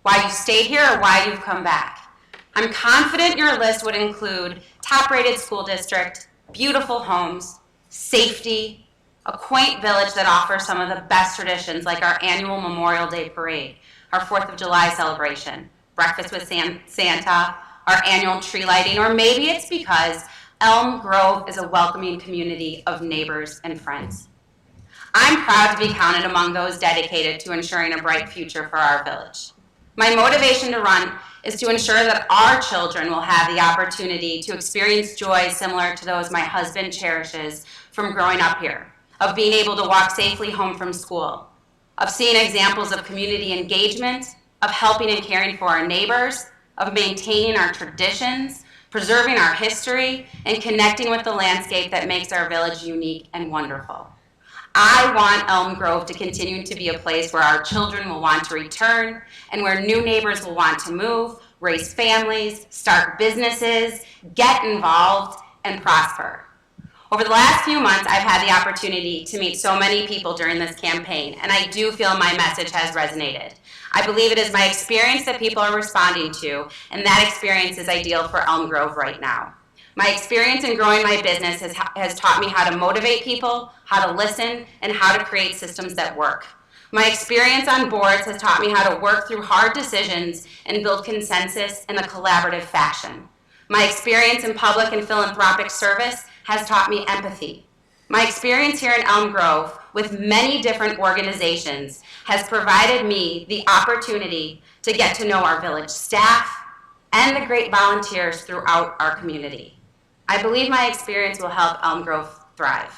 why you stayed here, or why you've come back. I'm confident your list would include top-rated school district, beautiful homes, safety, a quaint village that offers some of the best traditions like our annual Memorial Day Parade, our 4th of July celebration, breakfast with Santa, our annual tree lighting, or maybe it's because Elm Grove is a welcoming community of neighbors and friends. I'm proud to be counted among those dedicated to ensuring a bright future for our village. My motivation to run is to ensure that our children will have the opportunity to experience joy similar to those my husband cherishes from growing up here, of being able to walk safely home from school, of seeing examples of community engagement, of helping and caring for our neighbors, of maintaining our traditions, preserving our history, and connecting with the landscape that makes our village unique and wonderful. I want Elm Grove to continue to be a place where our children will want to return and where new neighbors will want to move, raise families, start businesses, get involved, and prosper. Over the last few months, I've had the opportunity to meet so many people during this campaign, and I do feel my message has resonated. I believe it is my experience that people are responding to, and that experience is ideal for Elm Grove right now. My experience in growing my business has taught me how to motivate people, how to listen, and how to create systems that work. My experience on boards has taught me how to work through hard decisions and build consensus in a collaborative fashion. My experience in public and philanthropic service has taught me empathy. My experience here in Elm Grove with many different organizations has provided me the opportunity to get to know our village staff and the great volunteers throughout our community. I believe my experience will help Elm Grove thrive.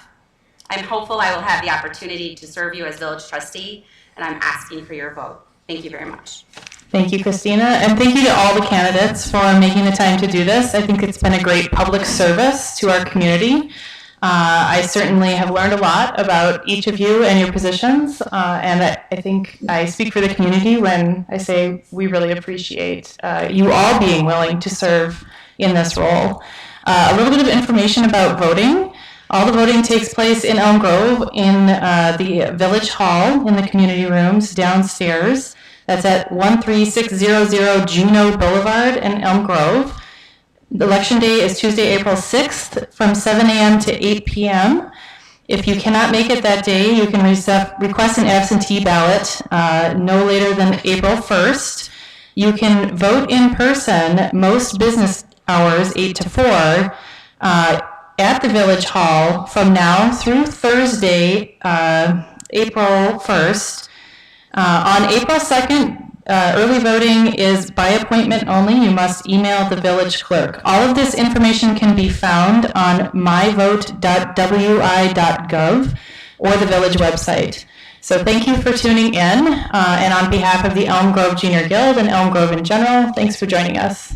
I'm hopeful I will have the opportunity to serve you as village trustee, and I'm asking for your vote. Thank you very much. Thank you, Kristina, and thank you to all the candidates for making the time to do this. I think it's been a great public service to our community. I certainly have learned a lot about each of you and your positions, and I think I speak for the community when I say we really appreciate you all being willing to serve in this role. A little bit of information about voting. All the voting takes place in Elm Grove in the Village Hall in the community rooms downstairs. That's at 13600 Juneau Boulevard in Elm Grove. The election day is Tuesday, April 6th from 7 a.m. to 8 p.m. If you cannot make it that day, you can request an absentee ballot no later than April 1st. You can vote in person most business hours, 8 to 4, at the Village Hall from now through Thursday, April 1st. On April 2nd, early voting is by appointment only. You must email the village clerk. All of this information can be found on myvote.wi.gov or the village website. So thank you for tuning in, and on behalf of the Elm Grove Junior Guild and Elm Grove in general, thanks for joining us.